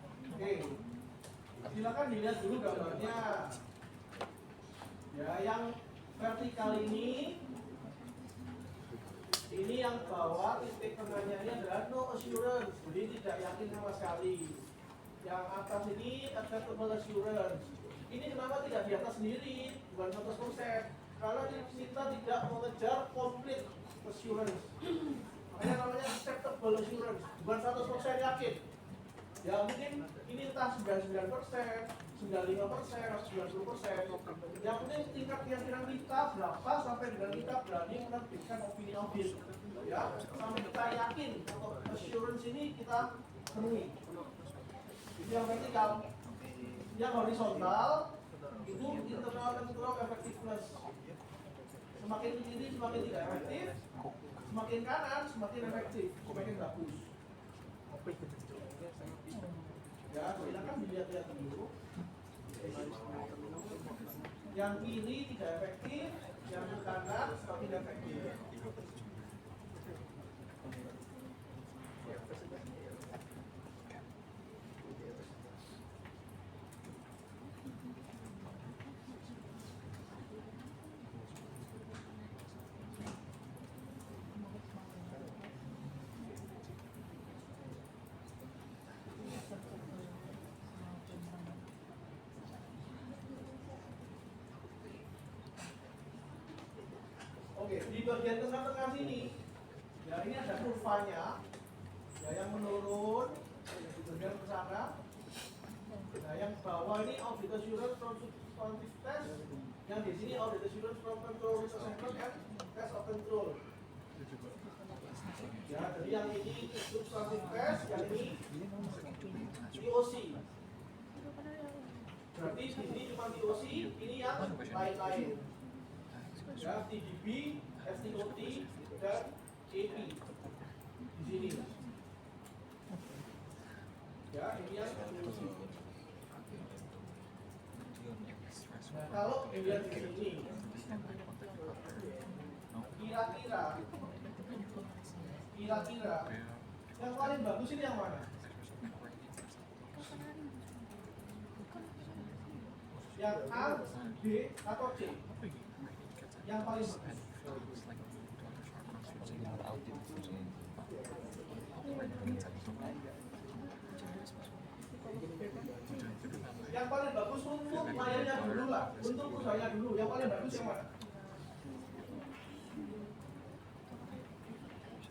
Speaker 1: Oke, silakan dilihat dulu gambarnya. Ya, yang vertikal ini yang bawah titik tengahnya ini adalah no assurance, jadi tidak yakin sama sekali. Yang atas ini acceptable assurance. Ini kenapa tidak di atas sendiri, bukan 100%? Karena kita tidak mengejar complete assurance. Makanya namanya acceptable assurance, bukan 100% yakin. Ya mungkin ini entah 99%, 99,9%, 95%, 90%. Yang penting tingkat keyakinan kita berapa sampai dengan kita berani menerbitkan opini audit, ya, sampai kita yakin untuk assurance ini kita penuhi. Itu yang vertikal. Yang horizontal itu internal control effectiveness. Semakin ke kiri semakin tidak efektif, semakin kanan semakin efektif, semakin bagus. Ya, silakan dilihat-lihat dulu. Yang kiri tidak efektif, yang ke kanan semakin efektif. Oke, di bagian tengah-tengah sini, ya ini ada kurvanya, ya yang menurun, di bagian ke sana. Nah, yang bawah ini audit assurance from substantive test, yang di sini audit assurance from control risk assessment and test of control. Ya, jadi yang ini substantive test, yang ini TOC. Berarti di sini cuma TOC, ini yang lain-lain. Ya, TDB, STOT, dan AP di sini. Ya, ini yang nah, kalau dilihat di sini, kira-kira yang paling bagus ini yang mana? Yang A, B, atau C? Yang paling bagus. Yang paling bagus untuk layarnya dulu lah, untuk perusahaannya dulu. Yang paling bagus yang mana?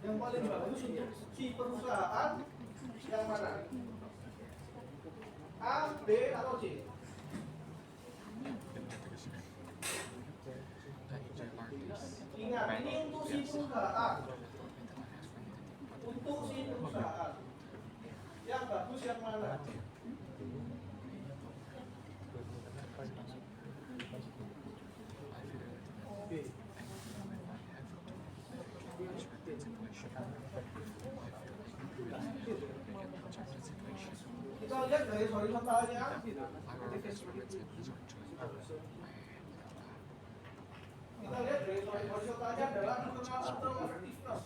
Speaker 1: Yang paling bagus untuk si perusahaan yang mana? A, B, atau C? Ingat, ini untuk si perusahaan. Untuk si perusahaan. Yang bagus yang mana? Kita lihat dari horizontalnya. Kita lihat dari horizontalnya adalah internal control effectiveness.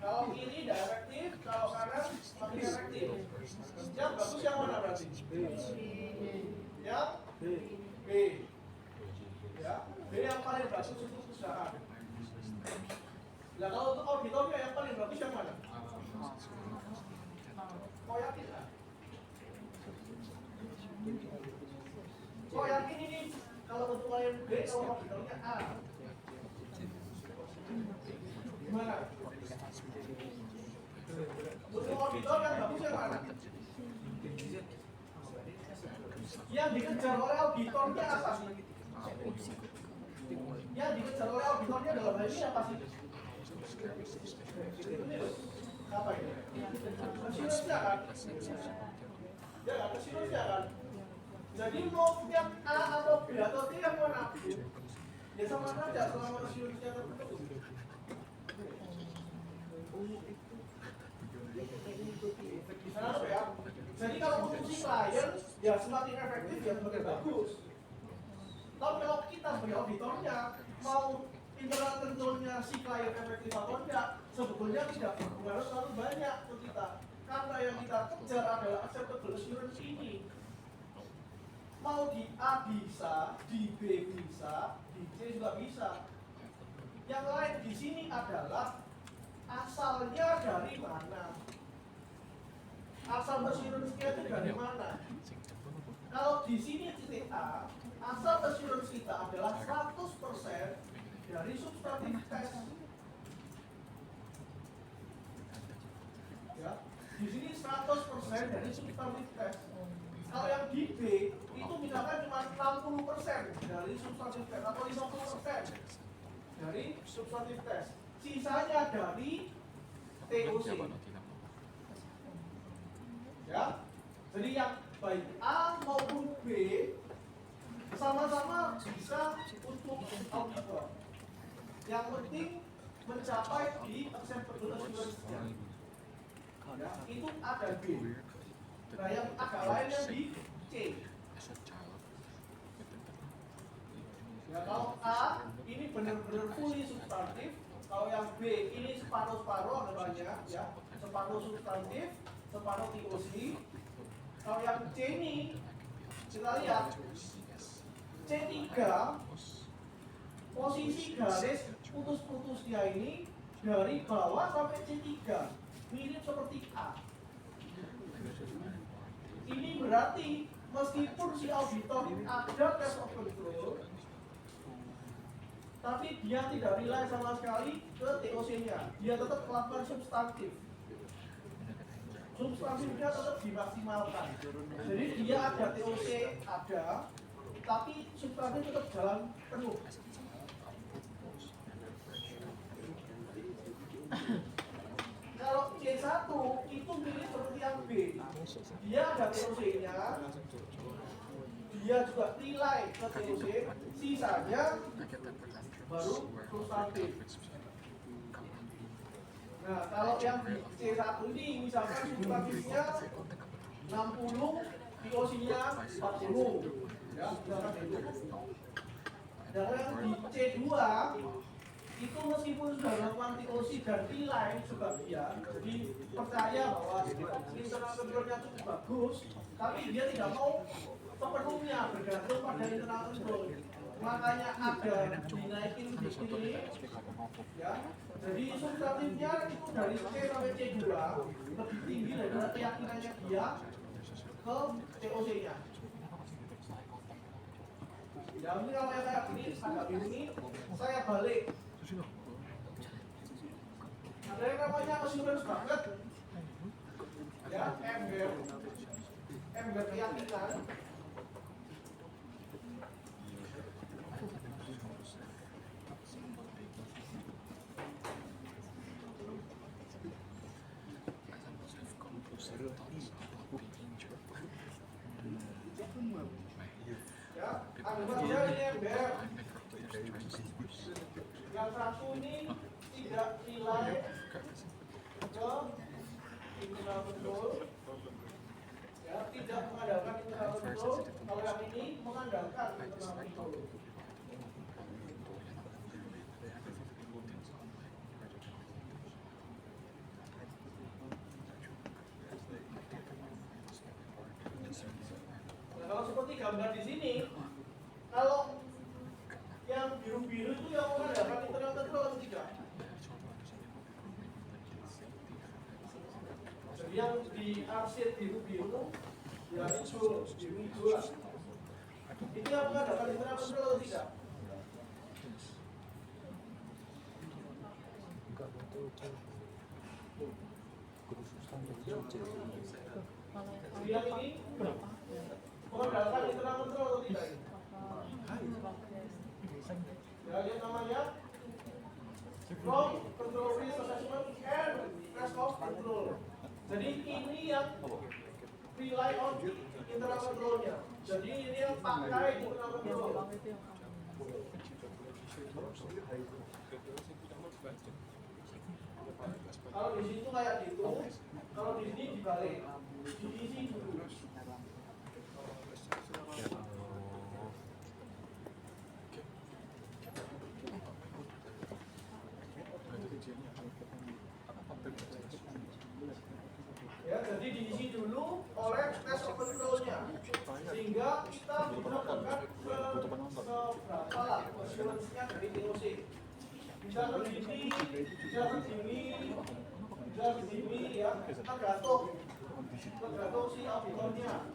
Speaker 1: Kalau kiri tidak efektif, kalau kanan makin efektif. Yang bagus yang mana berarti? Yang B. Ya, B yang paling bagus untuk perusahaan. Nah, kalau untuk auditornya yang paling bagus yang mana? Kau yakin lah? Kau yakin ini kalau untuk klien B, kalau auditornya A? Gimana? Untuk auditor yang bagus yang mana? Yang dikejar oleh auditornya apa sih? Yang dikejar oleh auditornya dalam hal ini apa sih? Apa ini? Assurance-nya kan? Ya kan, assurance-nya kan? Jadi mau yang A atau B atau C yang mana? Ya sama saja selama assurance-nya terpenuhi. Nah, ya. Jadi kalau untuk si klien, ya semakin efektif ya semakin bagus. Tapi kalau kita sebagai auditornya mau internal controlnya si klien efektif atau enggak, sebetulnya tidak berpengaruh terlalu banyak ke kita. Karena yang kita kejar adalah acceptable assurance ini. Mau di A bisa, di B bisa, di C juga bisa. Yang lain di sini adalah asalnya dari mana? Asal assurance-nya itu dari mana? Kalau di sini titik A, asal assurance kita adalah 100% dari substantive test. Ya, di sini 100% dari substantive test. Kalau yang di B misalkan cuma 60% dari substantif tes atau 50% dari substantif tes, sisanya dari TOC. Ya, jadi yang baik A maupun B sama-sama bisa untuk auditor. Yang penting mencapai di acceptable assurance-nya. Ya, itu A dan B. Nah, yang agak lainnya di C. Ya, kalau A ini benar-benar fully substantif, kalau yang B ini separuh-separuh namanya, ya, separuh substantif, separuh TOC. Kalau yang C ini kita lihat C3 posisi garis putus-putusnya ini dari bawah sampai C3 mirip seperti A. Ini berarti meskipun si auditor ada test of control, tapi dia tidak rely sama sekali ke TOC-nya. Dia tetap melakukan substantif. Substantifnya tetap dimaksimalkan. Jadi dia ada TOC, ada, tapi substantif tetap jalan penuh. Kalau C1 itu mirip seperti yang B. Dia ada TOC-nya, dia juga rely ke TOC, sisanya baru substantif. Nah, kalau yang di C1 ini misalkan substantifnya 60, TOC-nya 40, ya, misalkan itu. Dan yang di C2 itu meskipun sudah melakukan TOC dan rely sebagian, jadi percaya bahwa internal control-nya cukup bagus, tapi dia tidak mau sepenuhnya bergantung pada internal control. Makanya ada dinaikin di sini, ya. Jadi substantifnya itu dari C sampai C2 lebih tinggi daripada keyakinannya dia ke TOC-nya. Ya, ini kalau yang kayak gini agak ini saya balik. Ada yang namanya assurance bucket, ya, ember keyakinan. Ya, anggap saja ini ember. Yang satu ini tidak nilai ke internal control, ya, tidak mengandalkan internal control. Kalau yang ini mengandalkan internal control. Nah, kalau seperti gambar di sini, kalau yang biru-biru itu yang mengandalkan internal control atau tidak? Jadi yang di arsir biru-biru, ya itu biru-biru lah. Itu yang mengandalkan internal control atau tidak? Jadi yang ini mengandalkan internal control atau tidak? Ya, yang namanya from control risk assessment and risk of control. Jadi ini yang rely on internal controlnya. Jadi ini yang pakai internal control. Kalau di situ kayak gitu, kalau di sini dibalik, diisi dulu. Ya, jadi diisi dulu oleh test of control-nya, sehingga kita bisa mendapatkan seberapa lah assurance-nya dari TOC. Bisa begini, bisa begini, bisa begini, ya, tergantung si auditornya.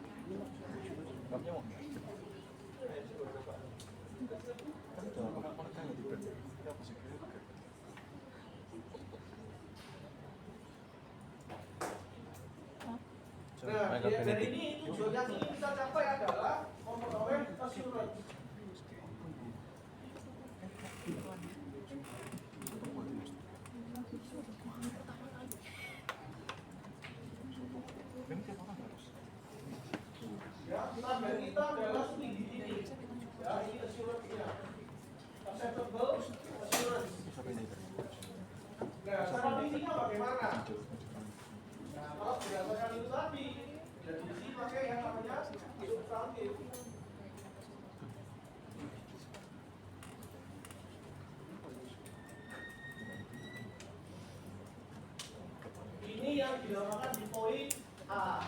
Speaker 1: Nah, dari ini tujuan yang ingin kita capai adalah memperoleh assurance. Ya, target kita adalah setinggi ini. Ya, ini assurance-nya. Acceptable assurance. Nah, cara bikinnya bagaimana? Nah, kalau berdasarkan itu tadi, jadi di sini pakai yang namanya substantif. Ini yang dinamakan di poin A.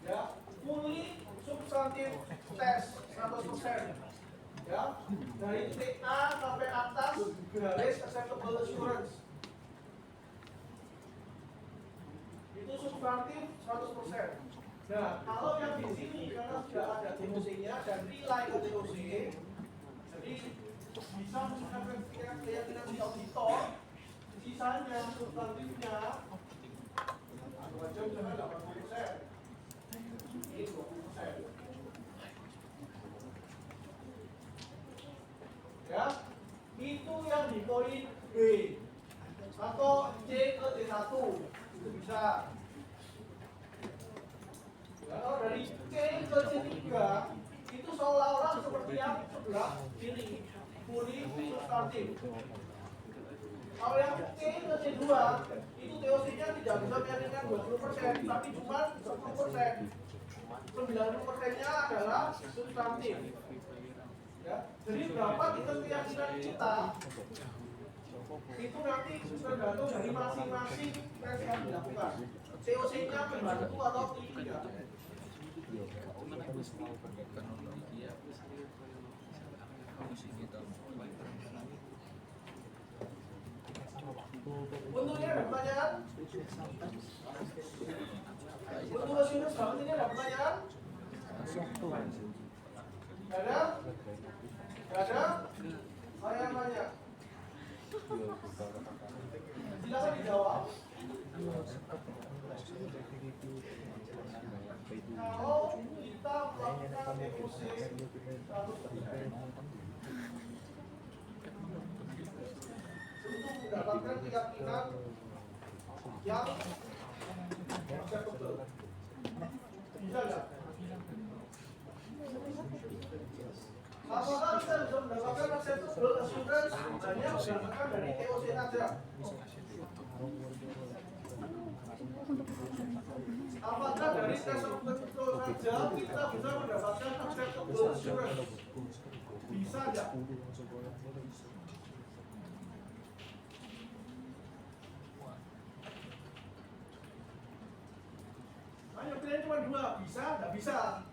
Speaker 1: Ya, fully substantif test 100%. Ya, dari titik A sampai atas garis acceptable assurance. Itu substantif 100%. Nah, kalau yang di sini karena sudah ada TOC-nya dan nilai ke TOC, jadi bisa menunjukkan keyakinan si auditor, sisanya substantifnya macam misalnya 80%, ini 20%. Ya, itu yang di poin B atau C ke D1 itu bisa. Ya, kalau dari C ke C3 itu seolah-olah seperti yang sebelah kiri, fully substantif. Kalau yang C ke C2 itu TOC-nya tidak bisa meyakinkan 20%, tapi cuma 10%. 90%-nya adalah substantif. Ya, jadi berapa tingkat keyakinan kita itu nanti tergantung dari masing-masing tes yang dilakukan. TOC-nya membantu atau tidak. Untuknya ada pertanyaan? Untuk assurance banget ini ada pertanyaan? Ada? Ada? Saya tanya. Silakan dijawab. Kalau kita melakukan TOC 100% untuk mendapatkan keyakinan yang acceptable, bisa nggak? Apakah kita bisa mendapatkan acceptable assurance hanya berdasarkan dari TOC saja? Apakah dari tes tertentu saja kita bisa mendapatkan acceptable assurance? Bisa nggak? Ayo pilihan cuma dua, bisa nggak bisa?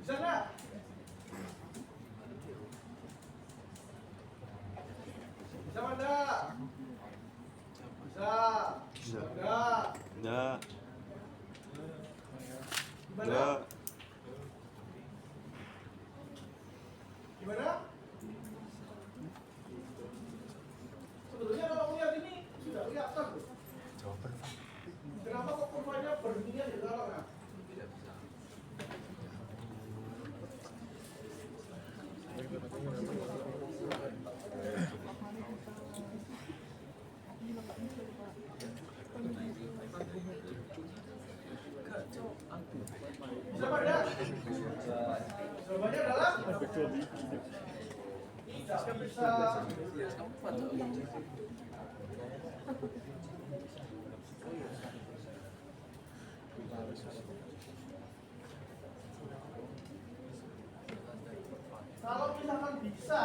Speaker 1: Bisa nggak? Bisa nggak? Bisa. Enggak.
Speaker 2: Enggak.
Speaker 1: Gimana? Gimana? Sebetulnya kalau melihat ini sudah kelihatan tuh. Kenapa kok kurvanya berhentinya di tengah-tengah? Bisa pada? Jawabannya adalah tidak bisa. Kalau misalkan bisa,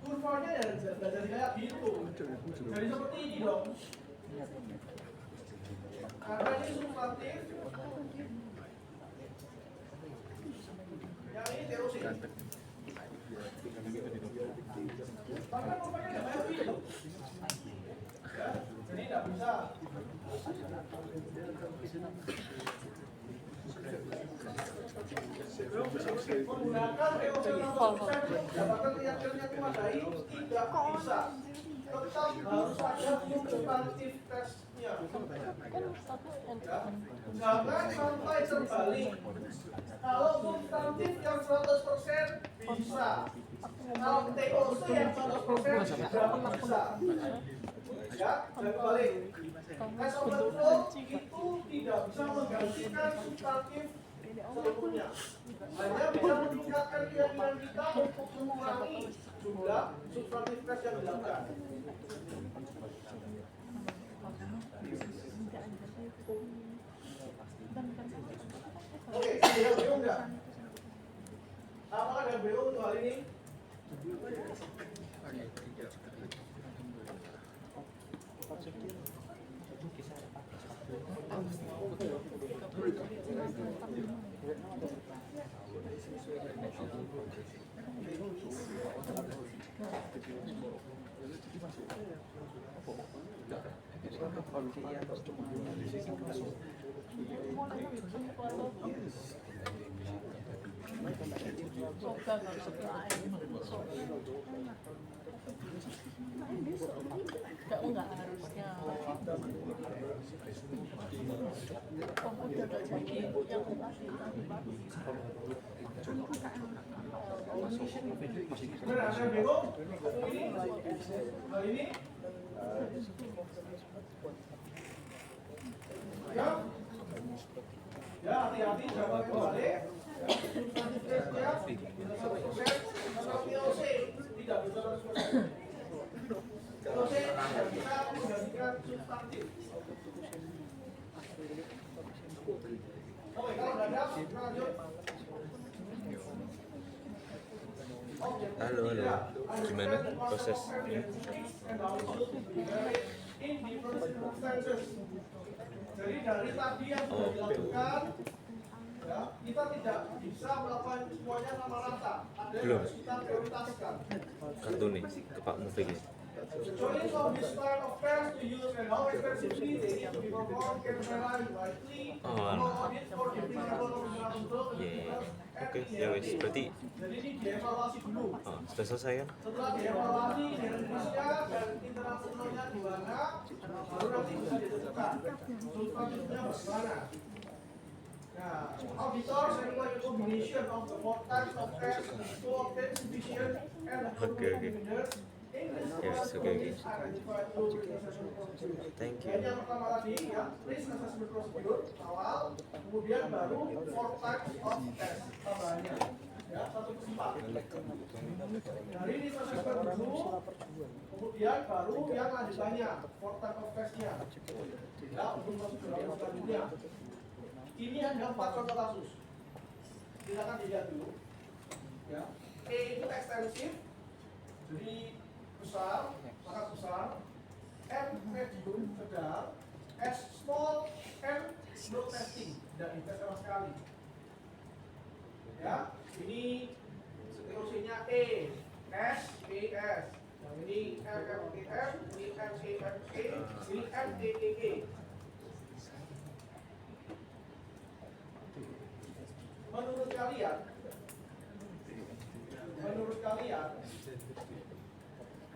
Speaker 1: kurvanya ya nggak jadi kayak gitu. Jadi seperti ini dong. Karena ini substantif, yang ini TOC. Bahkan kurvanya nggak kayak gitu. Ya, jadi nggak bisa. Menggunakan TOC 100% mendapatkan keyakinan yang memadai tidak bisa. tetap harus ada substantif testnya. Ya. Jangan sampai terbalik. Kalau substantif yang 100% bisa, kalau TOC yang 100% tidak bisa. Ya, dan balik. Tes overflow itu tidak bisa menggantikan substantif seluruhnya. Hanya bisa meningkatkan keyakinan kita untuk mengurangi jumlah substantif tes yang dilakukan. Oke, ada yang bingung nggak? Apakah ada yang bingung untuk hal ini?
Speaker 5: Enggak harusnya. Komputer udah jadi yang
Speaker 1: Benar, ada yang bingung? Ini? Hal ini? Ya? Ya, hati-hati, jangan balik. Substantif tesnya bisa 100%, kalau POC tidak bisa 100%. POC tidak bisa menggantikan substantif. Oke, kalau nggak ada, kita lanjut.
Speaker 2: Halo, gimana proses ini?
Speaker 1: Jadi dari tadi yang sudah dilakukan, ya, kita tidak bisa melakukan semuanya sama rata. Ada yang
Speaker 2: Belum.
Speaker 1: harus kita prioritaskan.
Speaker 2: Kartu nih ke Pak Mufik ya.
Speaker 1: Choice of this kind of pairs to use and how extensively they need to be performed can vary widely.
Speaker 2: Oh,
Speaker 1: Audit for different level of control.
Speaker 2: Iya. Oke, ya wes. Berarti
Speaker 1: Jadi ini dievaluasi dulu.
Speaker 2: sudah selesai kan?
Speaker 1: Setelah dievaluasi Indonesia dan internasionalnya di mana, baru nanti bisa ditentukan substantifnya bagaimana. Nah, auditors require a combination of the four types of tests to obtain sufficient and
Speaker 2: Okay.
Speaker 1: evidence.
Speaker 2: Yes, okay. Thank you.
Speaker 1: Jadi yang pertama tadi ya, risk assessment procedure awal, kemudian baru four types of test tambahannya. Ya, 1/4. Dari risk assessment dulu, kemudian baru yang lanjutannya, four types of testnya. Ya, untuk prosedur yang selanjutnya. Ini ada 4 contoh kasus. Silakan dilihat dulu. Ya, E itu ekstensif, jadi besar, sangat besar. M medium, sedang. S small, M no testing, tidak dites sama sekali. Ya, ini seterusnya E, S, E, S. Yang ini M, M, E, M, ini M, E, M, E, ini M, E, E, E. Menurut kalian,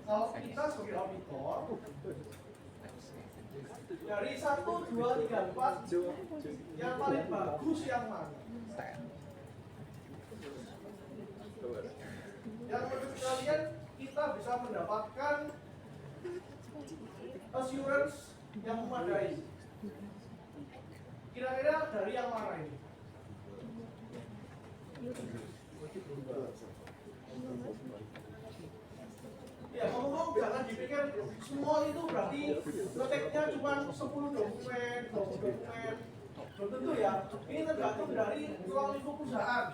Speaker 1: kalau kita sebagai auditor dari 1, 2, 3, 4 yang paling bagus yang mana? Yang menurut kalian kita bisa mendapatkan assurance yang memadai. Kira-kira dari yang mana ini? Ya, ngomong jangan dipikir semua itu berarti ngeteknya cuma 10 dokumen, 20 dokumen. Belum tentu ya, ini tergantung dari ruang lingkup perusahaan.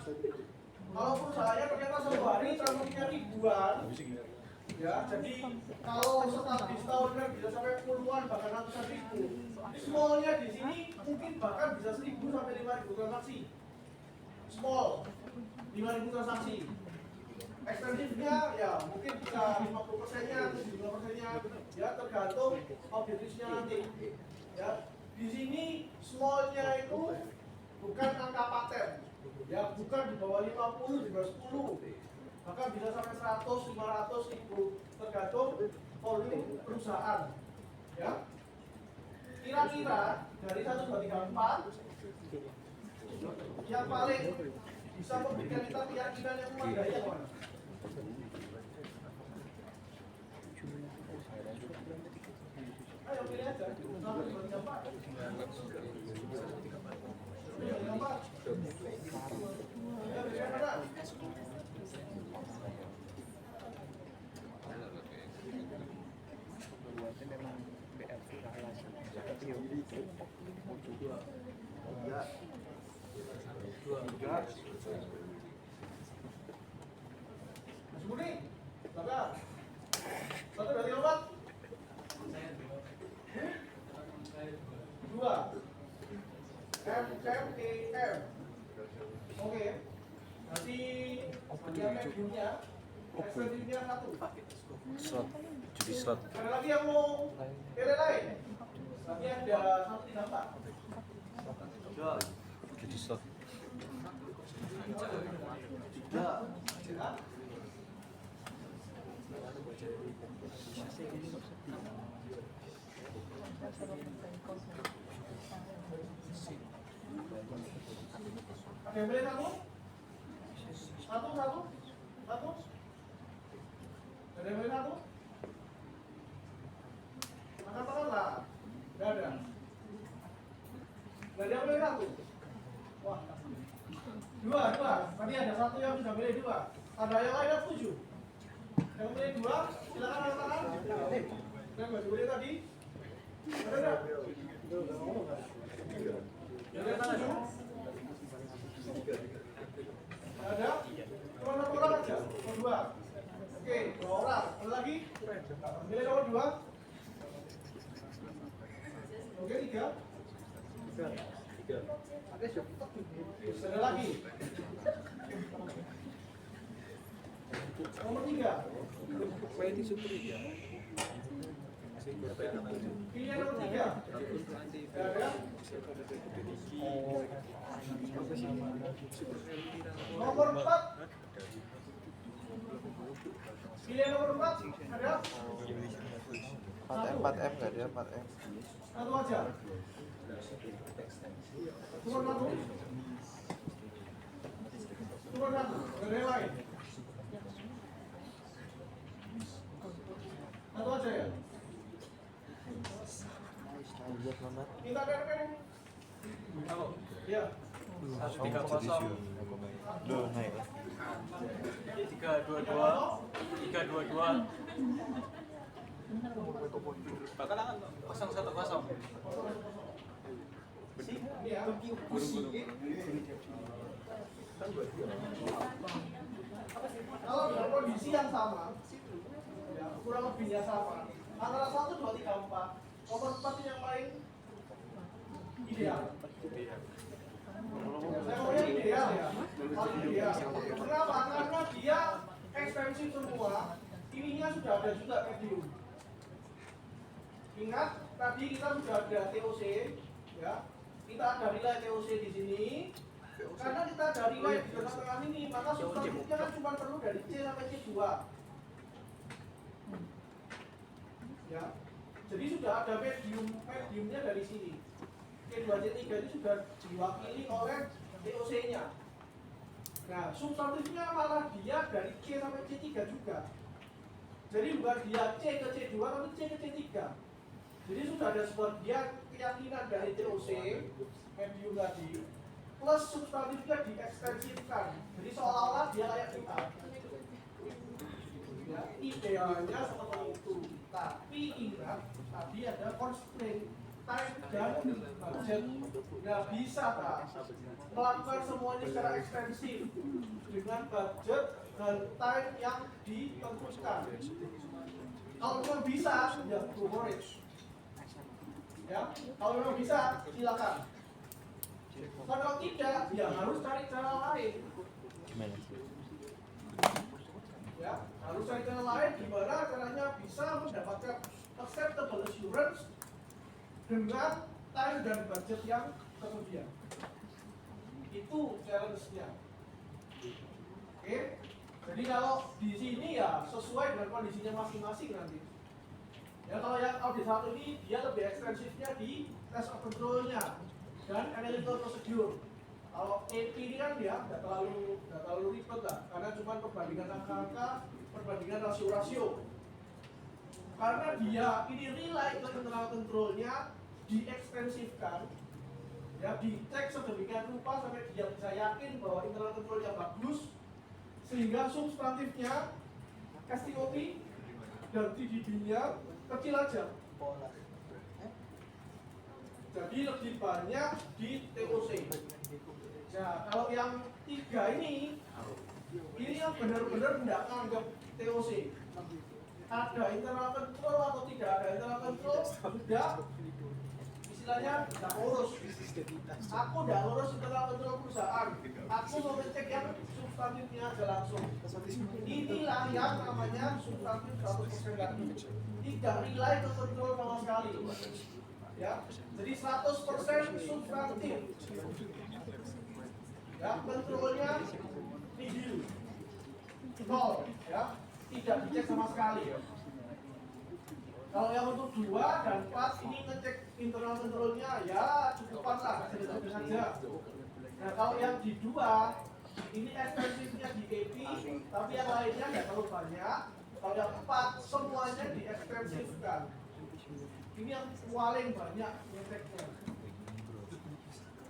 Speaker 1: Kalau perusahaannya ternyata satu hari transaksinya ribuan, ya, jadi kalau setahun kan bisa sampai puluhan bahkan ratusan ribu. Smallnya di sini mungkin bahkan bisa 1.000 sampai 5.000 transaksi. Small, 5.000 transaksi. Ekstensifnya ya mungkin bisa 50%-nya, 75%-nya, ya tergantung objektifnya nanti. Ya, di sini smallnya itu bukan angka paten, ya bukan di bawah 50, di bawah 10, bahkan bisa sampai 100, 500 ribu, tergantung volume perusahaan. Ya. Kira-kira dari 1, 2, 3, 4 yang paling bisa memberikan kita keyakinan yang memadai yang mana? Ayo pilih aja. 1, 2, 3, 4. 1, 2, 3, 4. Ya, pilih mana? Mas Budi, sabar. 1, 2, 3, 4. 2. M. Oke. Nanti bagian mediumnya, ekstensinya 1.
Speaker 2: Slot, judi slot.
Speaker 1: Ada lagi yang mau pilih lain? Lagi ada 1, 3, 4.
Speaker 2: Judi slot.
Speaker 1: Ada yang pilih 1? 1. Ada yang pilih 1? Angkat tangan lah. Gak ada. Gak ada yang pilih 1? Wah. 2. Tadi ada 1 yang sudah pilih 2. Ada yang lain yang setuju? Yang pilih 2, silakan angkat tangan. Yang gak dipilih tadi? Ada enggak? Yang setuju? Ada? Cuma 1 orang aja? Oh, 2. Oke, 2 orang. Ada lagi? Pilih nomor 2. Oke, 3. Ada lagi? Nomor 3. Pilih nomor 3. Ada? Nomor 4. Pilih nomor 4. Ada?
Speaker 6: 4M nggak ada 4M.
Speaker 1: 1 aja. Turun 1. Turun 1. Gak ada yang lain. 1 aja ya. Minta pen. Iya.
Speaker 3: 3-0.
Speaker 2: Duh, naik lah.
Speaker 3: 3-2-2. 3-2-2. 0-1-0.
Speaker 1: Ini ya. Kalau dalam kondisi yang sama, ya, kurang lebihnya sama. Antara 1, 2, 3, 4. Nomor 4 ini yang paling ideal. Saya ngomongnya ideal ya. Paling ideal. Kenapa? Karena dia ekstensif semua. Ininya sudah ada juga medium. Ingat tadi kita sudah ada TOC, ya. Kita ada nilai TOC di sini. Karena kita ada nilai di tengah-tengah ini, maka substantifnya kan cuma perlu dari C sampai C2. Ya. Jadi sudah ada mediumnya dari sini. C2 C3 itu sudah diwakili oleh TOC-nya. Nah, substantifnya malah dia dari C sampai C3 juga. Jadi bukan dia C ke C2 tapi C ke C3. Jadi sudah ada sebagian keyakinan dari TOC medium tadi plus substantifnya diekstensifkan. Jadi seolah-olah dia kayak kita. Ya, idealnya seperti itu. Tapi ingat tadi ada constraint time dan budget. Nggak bisa Pak melakukan semuanya secara ekstensif dengan budget dan time yang ditentukan. Kalau memang bisa, ya go for it. Ya, kalau memang bisa, silakan. Kalau tidak, ya harus cari cara lain.
Speaker 2: Gimana?
Speaker 1: Ya, harus cari cara lain gimana caranya bisa mendapatkan acceptable assurance dengan time dan budget yang tersedia. Itu challenge-nya. Oke. Jadi kalau di sini ya sesuai dengan kondisinya masing-masing nanti. Ya kalau yang audit 1 ini dia lebih ekstensifnya di test of control-nya dan analytical procedure. Kalau AP ini kan dia nggak terlalu ribet lah, karena cuma perbandingan angka-angka, perbandingan rasio-rasio. Karena dia ini rely ke internal control-nya diekstensifkan, ya dicek sedemikian rupa sampai dia bisa yakin bahwa internal control-nya bagus, sehingga substantifnya STOT dan TDD-nya kecil aja. Jadi lebih banyak di TOC. Nah, kalau yang 3 ini yang benar-benar tidak menganggap TOC. Ada internal control atau tidak ada internal control, sudah istilahnya tidak urus. Aku tidak urus internal control perusahaan. Aku mau ngecek yang substantifnya aja langsung. Inilah yang namanya substantif 100% ganti. Tidak rely ke control sama sekali. Ya, jadi 100% substantif. Ya, kontrolnya nihil, nol, ya, tidak dicek sama sekali. Kalau yang untuk 2 dan 4 ini ngecek internal kontrolnya ya cukupan lah, sedikit saja. Nah kalau yang di 2 ini ekstensifnya di AP, tapi yang lainnya nggak terlalu banyak. Kalau yang 4 semuanya diekstensifkan. Ini yang paling banyak ngeceknya.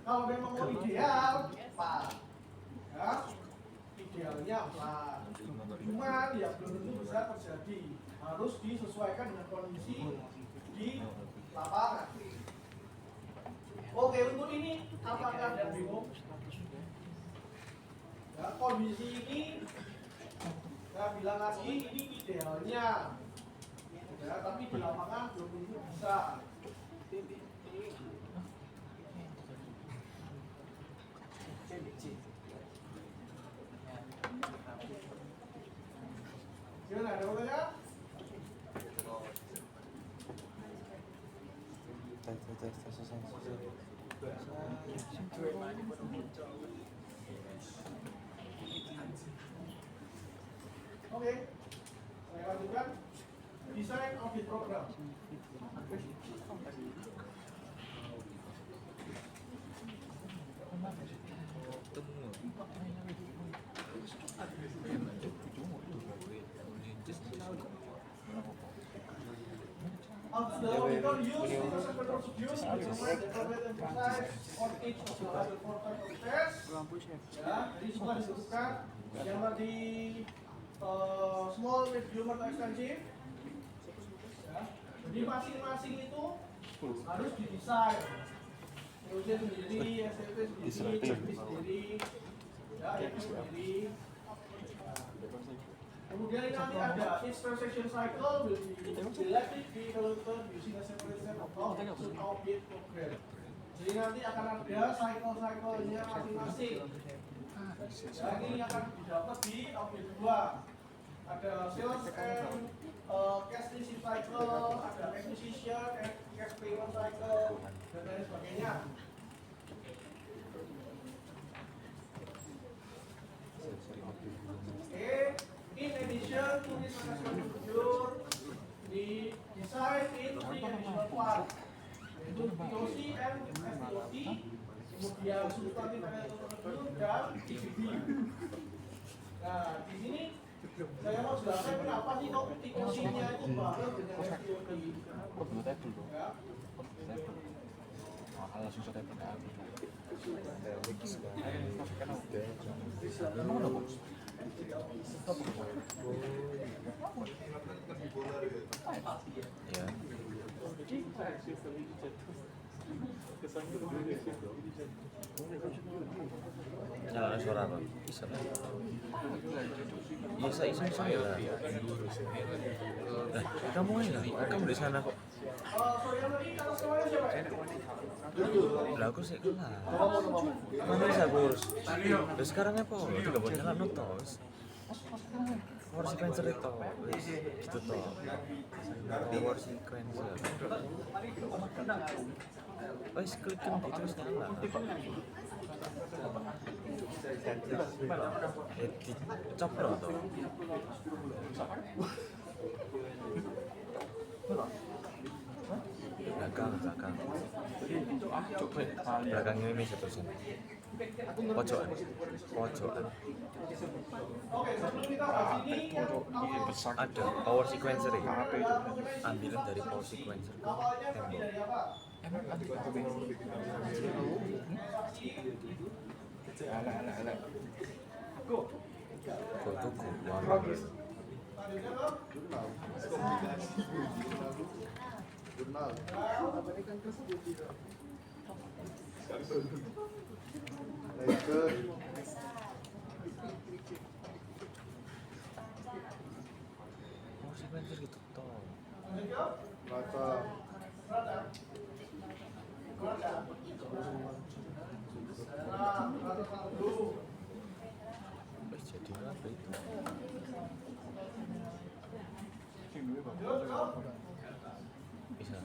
Speaker 1: Kalau memang mau ideal, 4. Ya, idealnya 4. Cuma ya belum tentu bisa terjadi. Harus disesuaikan dengan kondisi di lapangan. Oke, untuk ini apakah ada bingung? Ya, kondisi ini saya bilang lagi ini idealnya. Ya, tapi di lapangan belum tentu bisa. Gimana, ada pertanyaan? Oke, saya lanjutkan. Desain audit program. Of the auditor use the procedure to provide the correct emphasize on each of the other portal process. Ya, jadi semua disebutkan yang tadi small, medium, atau extensive. Ya, jadi masing-masing itu harus didesain. Terusnya sendiri, SCP sendiri, SCP sendiri, ya, yang sendiri. Kemudian ini nanti ada each transaction cycle will be selected be calculated using a separate set of audit program. Jadi nanti akan ada cycle-cycle-nya masing-masing. Ya, ini akan didapat di audit 2. Ada sales and cash receipt cycle, ada acquisition and cash payment cycle, dan lain sebagainya. In addition to this assessment procedure, the design in 3 additional parts, yaitu POC and STOT, kemudian substantif analytical procedure dan TCB. Nah, di sini saya mau jelaskan kenapa sih kok POC-nya itu bareng dengan STOT. Ya.
Speaker 4: langsung saya telepon aku.
Speaker 2: Ya. Nyalakan suara apa? Bisa lah. Bisa iseng saya lah. Kamu aja, kamu di sana kok. Lah aku sih kelar. Mana bisa aku urus? Terus sekarang apa? Tidak boleh nyala notos. Power sequencer itu, gitu toh. Power sequencer. Wes klik kan itu terus nyala. Dicopot toh. Belakang.
Speaker 4: Coba kali.
Speaker 2: Belakangnya ini terusin. Pojokan.
Speaker 1: Oke, sebelum kita bahas ini yang
Speaker 4: Ini besar.
Speaker 2: Ada power sequencer ya.
Speaker 4: Apa itu?
Speaker 2: Ambilin dari power sequencer ke
Speaker 1: kapalnya terdiri
Speaker 2: tembok.
Speaker 1: dari apa?
Speaker 4: Emang nanti aku bingung. Ala.
Speaker 2: Go warna. Power sequencer gitu toh. Wes jadi apa itu? Bisa.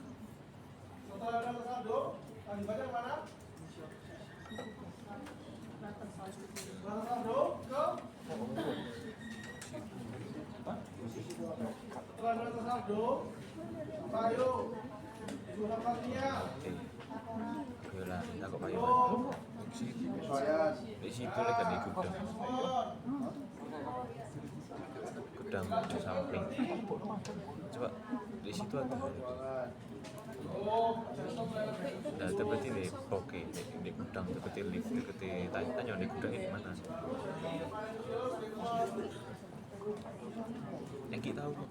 Speaker 1: Setelah ada saldo, lanjutannya kemana? Setelah saldo ke setelah ada saldo, ayo sudah pastinya.
Speaker 2: Oke lah, tak kok payu.
Speaker 1: Oh,
Speaker 2: Di situ lagi di gudang. Gudang di samping. Coba di situ ada. Nah, seperti di poke di gudang seperti lift seperti tanya di gudang ini mana? Yang kita tahu kok.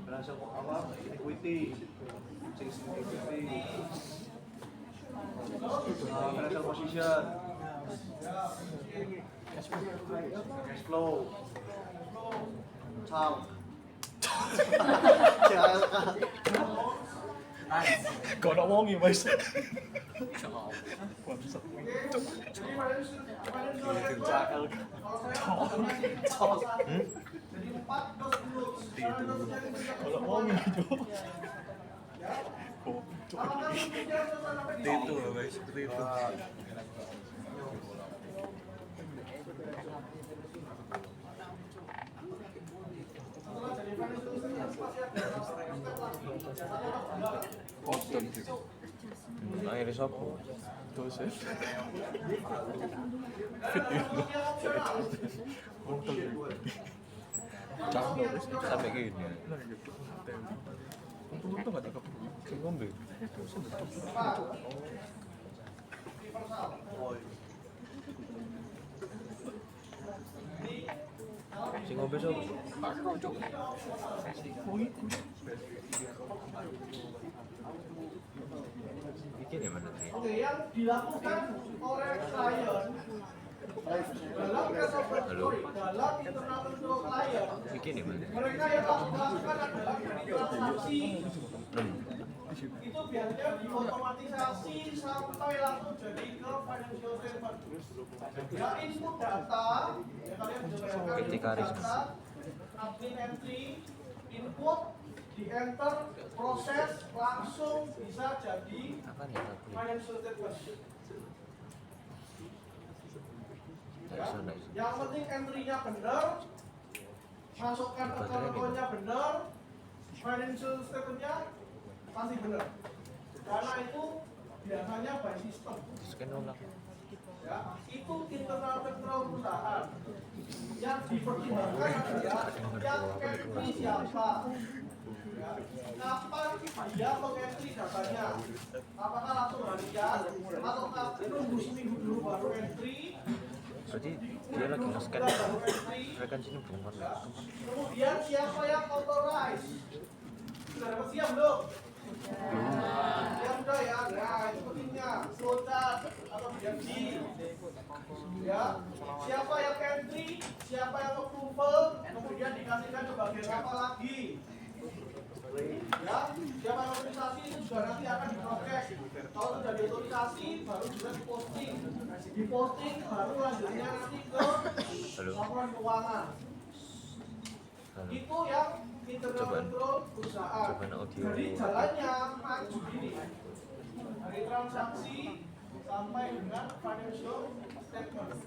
Speaker 6: Berasa kok awam equity, financial position, cash flow, count,
Speaker 4: Kau nak wongi mas. Kalau wongi itu.
Speaker 2: Seperti itu loh guys, seperti itu.
Speaker 4: Oten itu.
Speaker 2: Akhirnya sopo.
Speaker 4: Terus ya. Fit itu. Oten. Jangan terus
Speaker 2: Sampai gini.
Speaker 4: untung nggak 30.
Speaker 2: Sing ngombe. Sing ngombe sapa? Iki di mana sih?
Speaker 1: Oke, yang dilakukan oleh klien dalam internal control klien,
Speaker 2: Iki di mana?
Speaker 1: mereka yang melakukan adalah transaksi itu biasanya diotomatisasi sampai langsung jadi ke financial statement. Ya input data, ya kalian bisa bayangkan
Speaker 2: Ketika
Speaker 1: input data, admin entry, input, di enter, proses, langsung bisa jadi
Speaker 2: Apa nih aku?
Speaker 1: financial statement.
Speaker 2: Tak bisa, tak bisa.
Speaker 1: Yang penting entry-nya benar, masukkan account-nya benar, financial statement-nya pasti benar. Karena itu biasanya by system.
Speaker 2: Scan ulang.
Speaker 1: Ya, itu internal control perusahaan. Yang dipertimbangkan adalah yang entry siapa. Ya, kapan dia mengentry datanya? Apakah langsung harian atau tunggu seminggu dulu baru entry?
Speaker 2: Berarti dia lagi nge-scan
Speaker 1: Baru entry.
Speaker 2: frekuensinya belum ya?
Speaker 1: Kemudian siapa yang authorize? Sudah dapat siap belum? Siap sudah ya. Nah itu pentingnya flowchart atau BMG. Ya. Siapa yang entry? Siapa yang approval? kemudian dikasihkan ke bagian apa lagi? Ya, siapa yang otorisasi itu juga nanti akan diproses. Kalau sudah diotorisasi, baru bisa diposting. Diposting baru lanjutnya nanti ke laporan keuangan. Itu yang internal control perusahaan. Jadi jalannya maju ini dari transaksi sampai dengan financial statement.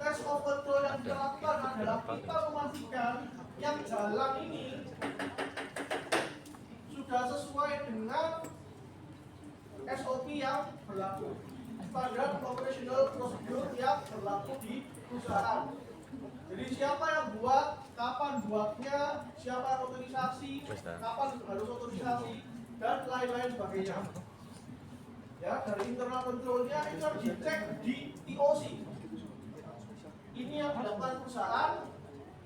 Speaker 1: Test of control yang kita lakukan adalah kita memastikan yang jalan ini sudah sesuai dengan SOP yang berlaku, standar operational procedure yang berlaku di perusahaan. Jadi siapa yang buat, kapan buatnya, siapa yang otorisasi, kapan harus otorisasi, dan lain-lain sebagainya. Ya, dari internal controlnya itu harus dicek di TOC. Ini yang dilakukan perusahaan,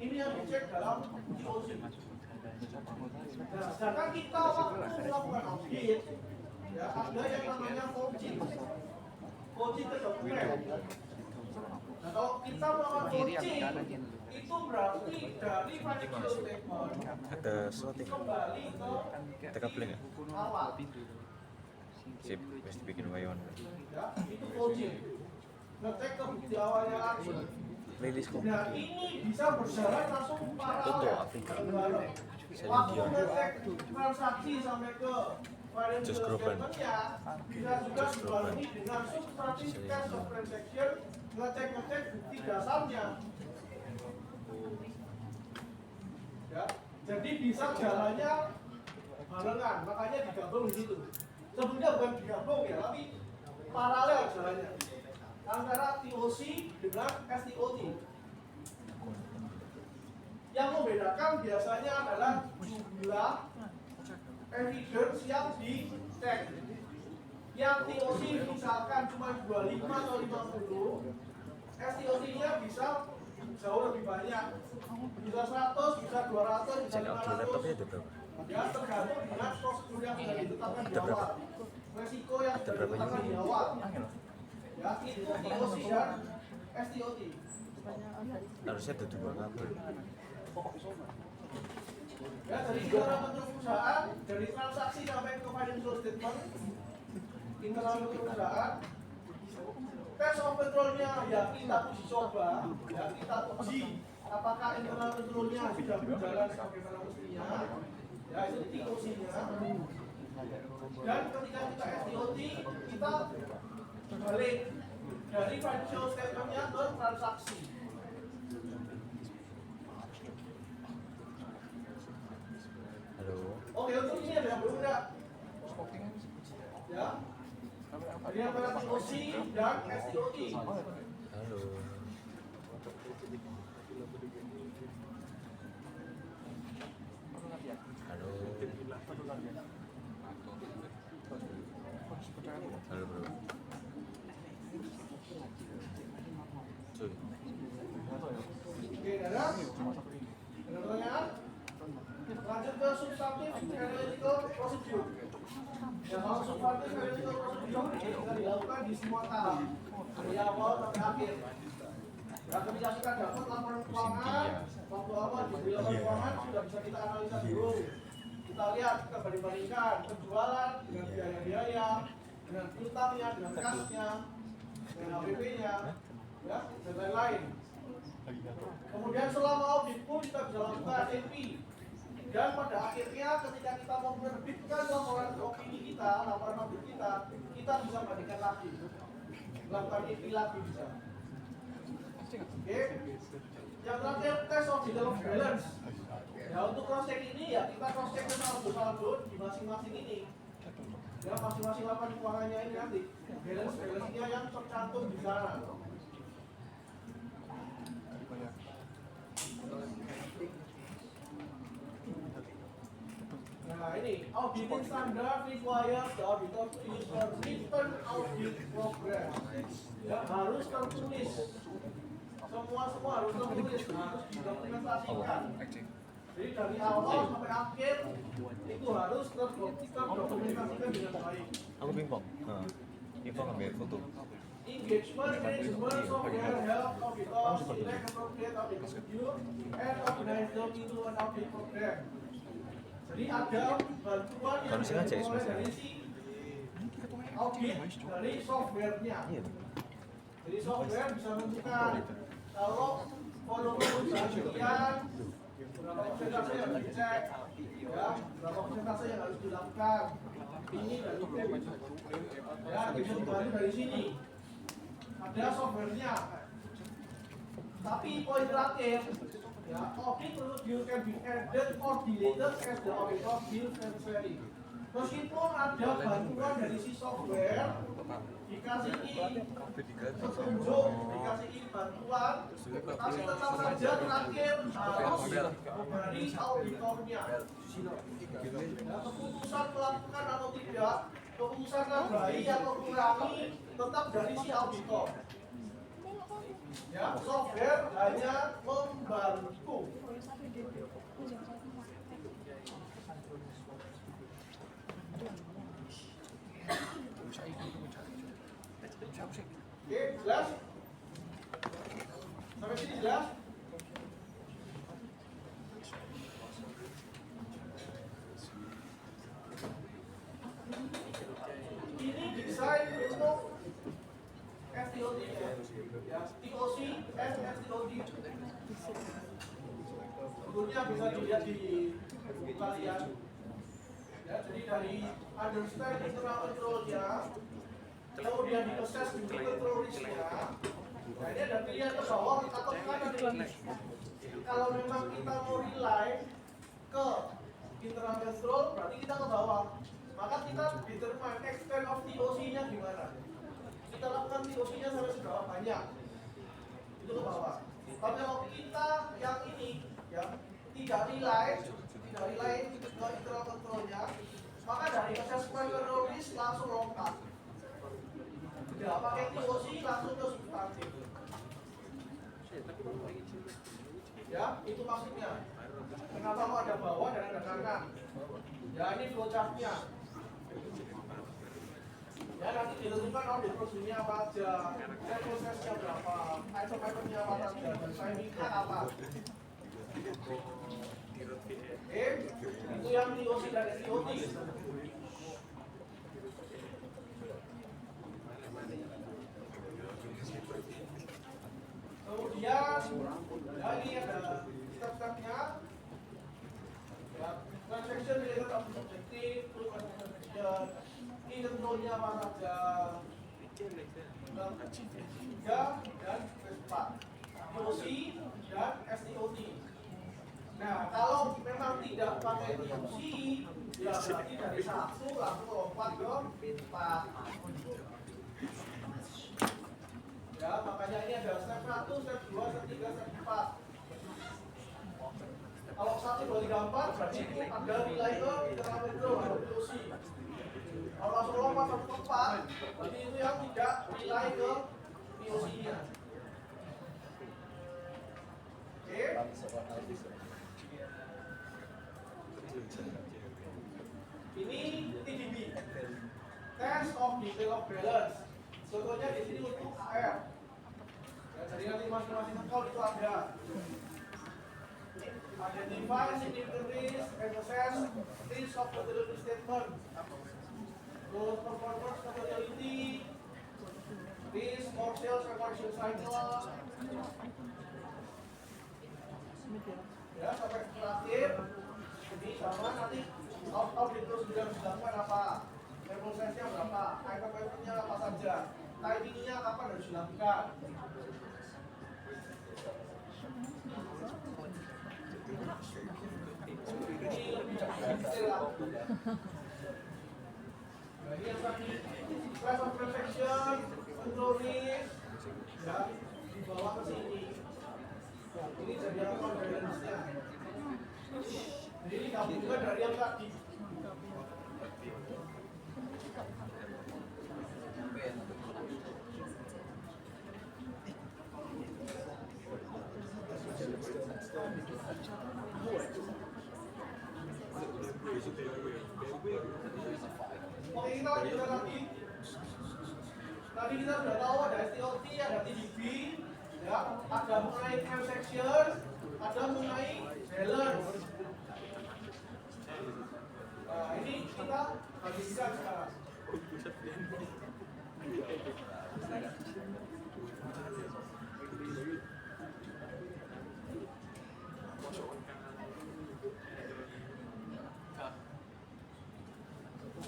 Speaker 1: ini yang dicek dalam TOC. Nah, sedangkan kita waktu melakukan audit, ya ada yang namanya coaching ke dokumen. Nah, kalau kita melakukan coaching, itu berarti dari financial statement
Speaker 2: Ada slot ini.
Speaker 1: kembali ke
Speaker 2: Kita coupling ya?
Speaker 1: awal.
Speaker 2: Sip, mesti bikin wayon.
Speaker 1: Ya, itu coaching. Ngecek ke bukti awalnya lagi.
Speaker 2: Playlist kok.
Speaker 1: Nah, ini bisa berjalan langsung
Speaker 2: Toto
Speaker 1: paralel.
Speaker 2: Afrika.
Speaker 1: Bareng.
Speaker 2: Celine
Speaker 1: Waktu
Speaker 2: Dion.
Speaker 1: ngecek transaksi sampai ke financial
Speaker 2: Just Groban.
Speaker 1: statement-nya, bisa juga dibarengi dengan substantive test of transaction, ngecek bukti dasarnya. Ya, jadi bisa jalannya barengan, makanya digabung di situ. Sebenarnya bukan digabung ya, tapi paralel jalannya antara TOC dengan STOT. Yang membedakan biasanya adalah jumlah evidence yang dicek. Yang TOC misalkan cuma 25 atau 50, STOT-nya bisa jauh lebih banyak. Bisa 100, bisa 200, bisa
Speaker 2: Cek audio laptopnya
Speaker 1: 500.
Speaker 2: ada berapa?
Speaker 1: Ya tergantung dengan prosedur yang sudah ditetapkan di
Speaker 2: Ada berapa?
Speaker 1: awal. Resiko yang
Speaker 2: Ada
Speaker 1: sudah
Speaker 2: berapa
Speaker 1: ditetapkan di
Speaker 2: unit?
Speaker 1: awal. Ya itu TOC dan STOT.
Speaker 2: Harusnya ada 2 kabel.
Speaker 1: Ya dari internal control perusahaan, dari transaksi sampai ke financial statement, internal control perusahaan, test of controlnya ya kita uji coba, ya kita uji apakah internal controlnya sudah berjalan sebagaimana mestinya, ya itu TOC-nya. Dan ketika kita STOT, kita balik dari financial statement-nya ke transaksi.
Speaker 2: Halo.
Speaker 1: Oke, untuk ini ada yang belum ada. Ya. Jadi antara TOC dan STOT.
Speaker 2: Halo. Halo. Halo bro. Cuy.
Speaker 1: Oke, ada? Ada pertanyaan? Lanjut ke substantif analytical procedure. Ya, kalau substantif analytical procedure ini bisa dilakukan di semua tahap, dari awal sampai akhir. Ya, ketika kita dapat laporan keuangan, waktu awal di laporan keuangan sudah bisa kita analisa dulu. Kita lihat, kita banding-bandingkan penjualan dengan biaya-biaya, dengan utangnya, dengan kasnya, dengan HPP-nya, ya, dan lain-lain. Kemudian selama audit pun kita bisa lakukan NP. Dan pada akhirnya ketika kita mau menerbitkan laporan opini kita, laporan audit kita bisa bandingkan lagi, melakukan NP lagi bisa. Oke. Yang terakhir test of development balance. Ya untuk cross check ini ya kita cross check saldo di masing-masing ini. Ya masing-masing laporan keuangannya ini nanti balance-nya yang tercantum di sana. Nah ini auditing standard requires the auditor to use a written audit program. Ya harus tertulis. Semua harus tertulis, harus didokumentasikan. Jadi dari awal sampai akhir itu harus terdokumentasikan dengan baik.
Speaker 2: Aku pingpong. Pingpong ambil foto.
Speaker 1: Engagement, management, software, help, auditor, select appropriate audit procedure, and organize them into an audit program. Jadi ada bantuan yang diperoleh dari si audit dari softwarenya. Jadi software bisa menentukan kalau volume perusahaan sekian, berapa persentase yang harus dicek, ya, berapa persentase yang harus dilakukan. Ini dari itu, ya, bisa dibalik dari sini. Ada softwarenya. Tapi poin terakhir, ya, audit procedure can be added or deleted as the auditor feels necessary. Meskipun ada bantuan dari si software, dikasih petunjuk, dikasih bantuan, tapi tetap saja terakhir harus dari auditornya. Ya, keputusan melakukan atau tidak, keputusan nambahi atau kurangi, tetap dari si auditor. Ya, software hanya membantu. Oke, jelas? Sampai sini jelas? Ini desain untuk STOD ya, TOC and STOD. Sebetulnya bisa dilihat di kalian. Ya, jadi dari understand internal control-nya, kemudian di assess juga control risk-nya. Nah, ini ada pilihan ke bawah atau ke kanan ini. Kalau memang kita mau rely ke internal control, berarti kita ke bawah. Maka kita determine extent of TOC-nya gimana. Kita lakukan TOC-nya sampai seberapa banyak. Itu ke bawah. Tapi kalau kita yang ini, ya, tidak rely ke internal control-nya, maka dari assessment control risk langsung lompat. Tidak pakai TOC langsung ke substantif. Ya, itu maksudnya. Kenapa mau ada bawah dan ada kanan? Ya, ini flowchart-nya. Ya, nanti ditentukan audit prosedurnya apa aja, dan prosesnya berapa, item-itemnya apa saja, dan timingnya apa. Oke, itu yang TOC dan STOD. Kemudian lagi ada step-stepnya, ya, transaction related objective, proof of transaction, ini controlnya apa saja, 3 dan 4, TOC dan STOD. Nah, kalau memang tidak pakai TOC, ya berarti dari 1 langsung lompat ke 4. Ya, makanya ini ada step 1, step 2, step 3, step 4. Kalau 1, 2, 3, 4 berarti itu ada nilai ke internal control atau TOC. Kalau langsung lompat sampai ke 4, berarti itu yang tidak nilai ke TOC-nya. Oke? Ini TDB, Test of Detail of Balance. Contohnya di sini untuk AR. Ya, jadi nanti masing-masing account itu ada. Identify significant risk and assess risk of materiality statement. Terus performance materiality, risk of sales recognition cycle. Ya, sampai terakhir. Ini sama nanti audit terus juga dilakukan apa, prosesnya berapa, item-itemnya apa saja, timingnya kapan harus dilakukan. Ini lebih detail lah. Nah, ini yang tadi class of transaction, control risk, ya, dibawa ke sini. Ini jadi account balance-nya. Jadi ini gabungan dari yang tadi. Oke, kita lanjutkan lagi. Tadi kita sudah tahu ada STOT, ada TDB, ya, ada mengenai transaction, ada mengenai balance. Nah, ini kita bagikan sekarang.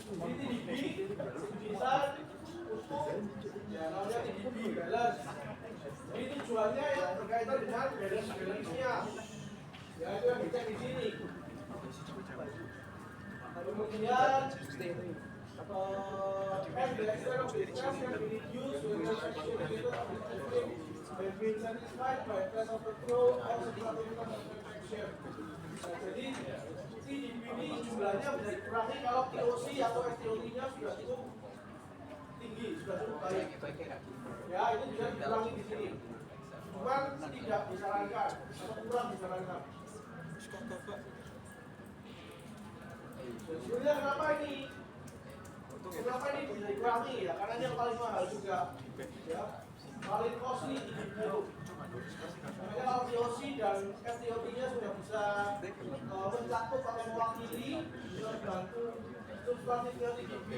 Speaker 1: Ini TDB bisa untuk ya namanya TDB balance. Ini tujuannya yang berkaitan dengan balance-nya. Ya itu yang dicek di sini. Kemudian and the extent of distress can be reduced when the section related to the system has been satisfied by test of control or certificate of transaction. Jadi TDB ini jumlahnya bisa dikurangi kalau TOC atau STOT-nya sudah cukup tinggi, sudah cukup baik. Ya, itu bisa dikurangi di sini. Cuman tidak disarankan atau kurang disarankan. Sebenarnya kenapa ini? Kenapa ini bisa dikurangi ya? Karena ini yang paling mahal juga. Ya, paling costly itu. Makanya kalau TOC dan STOT-nya sudah bisa mencakup atau mewakili, bisa membantu substantifnya TDB,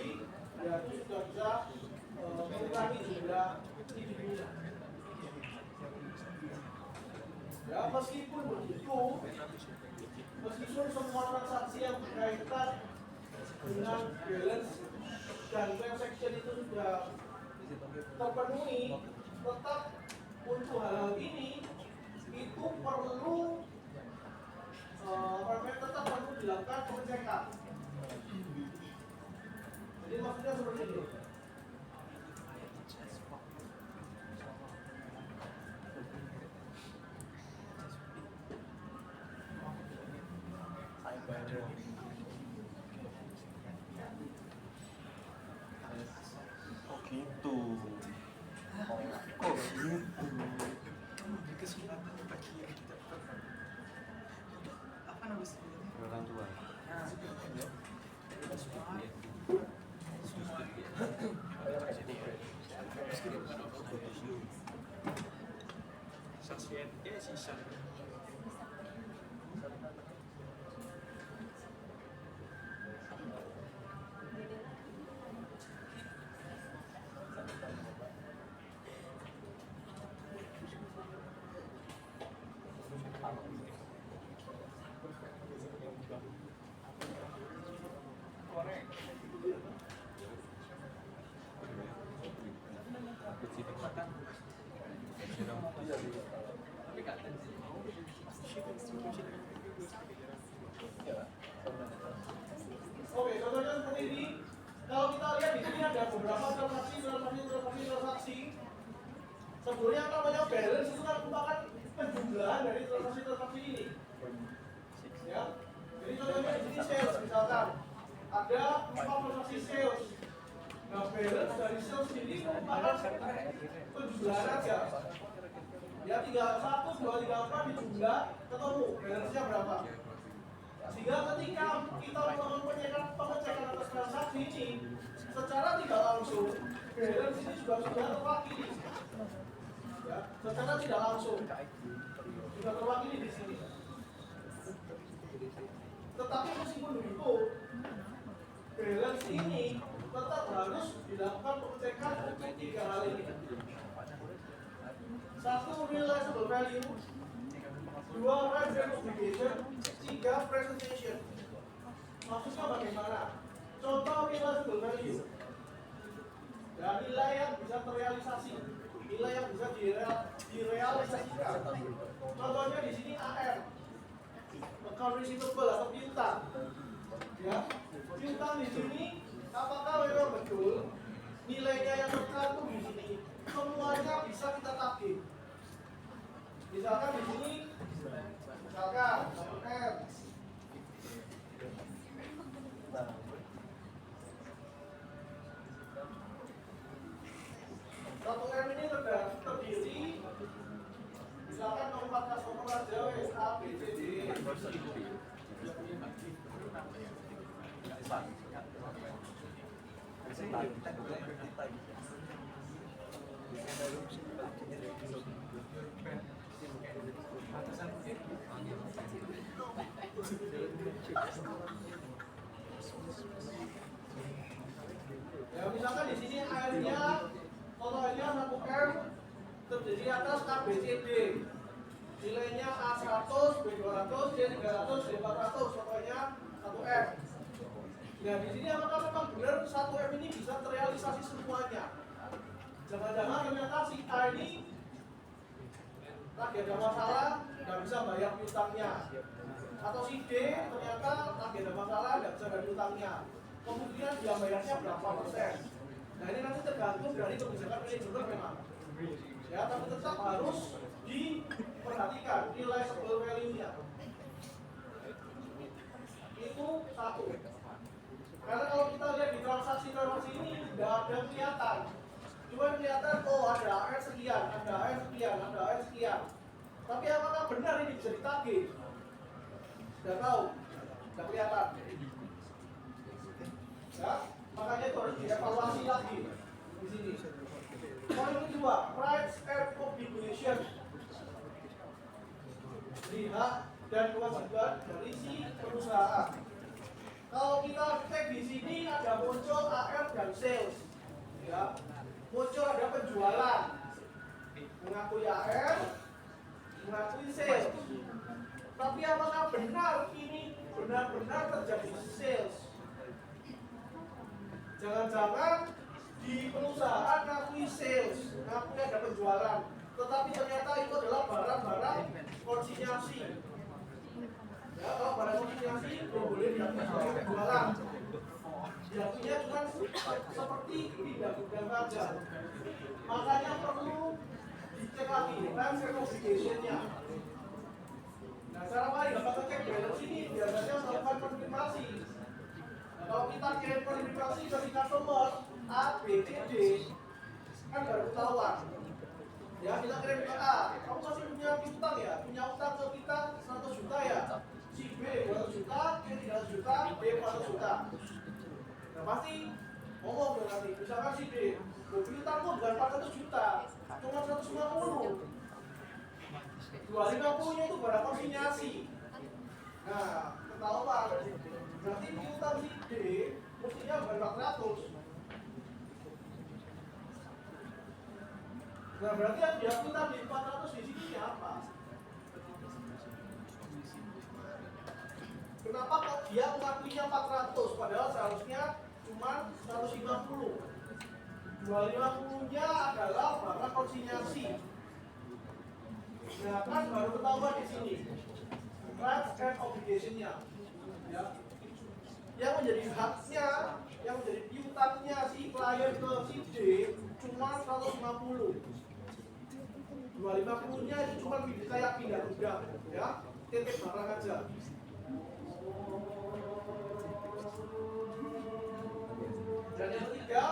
Speaker 1: ya itu sudah bisa mengurangi jumlah TDB-nya. Ya, meskipun begitu, meskipun semua transaksi yang berkaitan dengan balance dan transaction itu sudah terpenuhi, tetap untuk hal-hal ini itu perlu tetap perlu dilakukan pengecekan. Jadi maksudnya seperti itu.
Speaker 6: Oh gitu. Oh gitu. Orang tua.
Speaker 1: Oke, contohnya seperti ini. Kalau kita lihat di sini ada beberapa transaksi. Sebetulnya namanya balance itu kan merupakan penjumlahan dari transaksi ini. Ya. Jadi contohnya di sini sales misalkan ada 4 transaksi sales. Nah, balance dari sales ini merupakan penjumlahan aja. Ya 31, 2, 3, 4 dijumlah ketemu balance-nya berapa. Sehingga ketika kita melakukan pengecekan atas transaksi ini, secara tidak langsung balance ini sudah terwakili. Ya, secara tidak langsung sudah terwakili di sini. Tetapi meskipun begitu, balance ini tetap harus dilakukan pengecekan untuk 3 hal ini. 1. Realizable value, 2. Right rate obligation, 3. Presentation. Maksudnya bagaimana? Contoh realizable value, ya, nilai yang bisa terrealisasi, nilai yang bisa direalisasikan. Contohnya di sini AR, account receivable atau piutang. Ya, piutang di sini apakah memang betul nilainya yang tercantum di sini semuanya bisa kita tagih? Misalkan di sini, misalkan 1M. Satu M ini terdiri misalkan 14 nomor aja A, B, C, D. Ya misalkan di sini airnya totalnya 1 M terdiri atas A, B, C, D. Nilainya A100, B200, C300, D400, totalnya 1 M. Nah di sini apakah memang benar 1 M ini bisa terrealisasi semuanya? Jangan-jangan ternyata si A ini lagi ada masalah, nggak bisa bayar piutangnya. Atau si D ternyata lagi ada masalah, nggak bisa bayar piutangnya. Kemudian dia bayarnya berapa persen? Nah ini nanti tergantung dari kebijakan manajemen memang. Ya, tapi tetap harus diperhatikan nilai stable value-nya. Itu satu. Karena kalau kita lihat di transaksi ini tidak ada kelihatan. Cuma kelihatan oh ada AR sekian, ada AR sekian, ada AR sekian. Tapi apakah benar ini bisa ditagih? Tidak tahu, tidak kelihatan. Ya, makanya itu harus dievaluasi lagi di sini. Poin kedua, rights and obligation. Hak dan kewajiban dari si perusahaan. Kalau kita cek di sini ada muncul AR dan sales, ya, muncul ada penjualan, mengakui AR, mengakui sales. Tapi apakah benar ini benar-benar terjadi sales? Jangan-jangan di perusahaan ngakui sales, ngakui ada penjualan, tetapi ternyata itu adalah barang-barang konsinyasi. Ya, kalau barang konsinyasi belum boleh diakui sebagai penjualan. Diakuinya cuma seperti tidak gudang saja. Makanya perlu dicek lagi terms and obligation-nya. Nah, cara paling dapat ngecek balance ini biasanya melakukan konfirmasi. Nah, kalau kita kirim konfirmasi ke customer A, B, C, D, kan baru ketahuan. Ya, kita kirim ke A, kamu masih punya utang ya? Punya utang ke kita 100 juta ya? Si B 200 juta, C 300 juta, D 400 juta. Nah, pasti ngomong dong nanti, misalkan si D, mobil utangmu bukan 400 juta, cuma 150. 250-nya itu barang konsinyasi. Nah, ketahuan. Berarti piutang si D mestinya bukan 400. Nah, berarti yang dia piutang di 400 di sini apa? Kenapa kok dia mengakuinya 400 padahal seharusnya cuma 150? 250-nya adalah barang konsinyasi. Nah, kan baru ketahuan di sini. Rights and obligation-nya. Ya. Yang menjadi haknya, yang menjadi piutangnya si klien ke si D cuma 150. 250-nya itu cuma kayak pindah gudang, ya. Titip barang aja. Dan yang ketiga,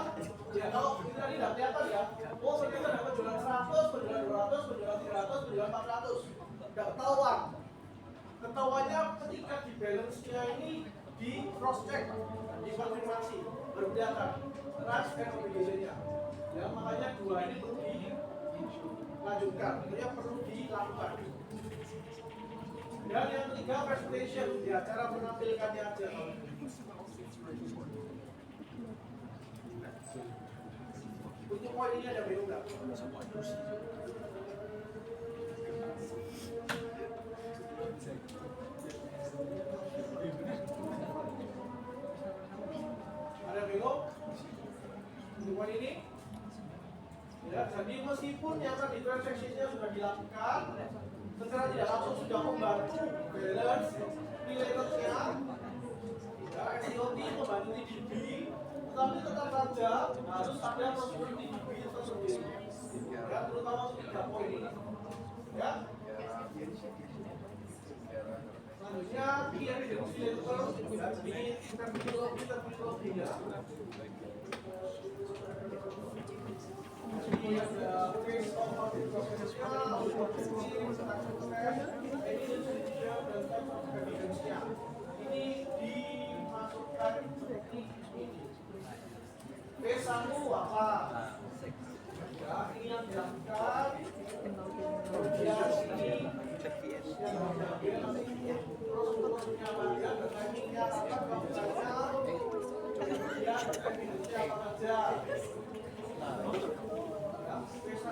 Speaker 1: ya kalau kita tadi tidak kelihatan ya, oh ternyata ada penjualan 100, penjualan 200, penjualan 300, penjualan 400. Tidak ketahuan. Ketahuannya ketika di balance-nya ini di cross check, di konfirmasi, baru kelihatan rights and obligation-nya. Ya, makanya dua ini perlu dilanjutkan, tentunya perlu dilakukan. Dan yang ketiga presentation, ya cara menampilkannya aja. Untuk poin ini ada bingung nggak? Ada bingung? Untuk poin ini? Ya, jadi meskipun yang tadi transaksinya sudah dilakukan, secara tidak langsung sudah membantu balance related-nya, ya, SDOT membantu TDB, tapi tetap saja harus ada prosedur TDB tersendiri, ya, terutama untuk 3 poin ini, ya. Selanjutnya key evidence letter dan di terminologinya. Jadi ada case of public process-nya, evidence-nya. Ini dimasukkan seperti ini. P1 apa? Ya, ini yang dilakukan koordinasi yang bagian nanti prosedurnya bagian dan timingnya kapan pembukanya, kemudian evidence-nya apa saja. P1,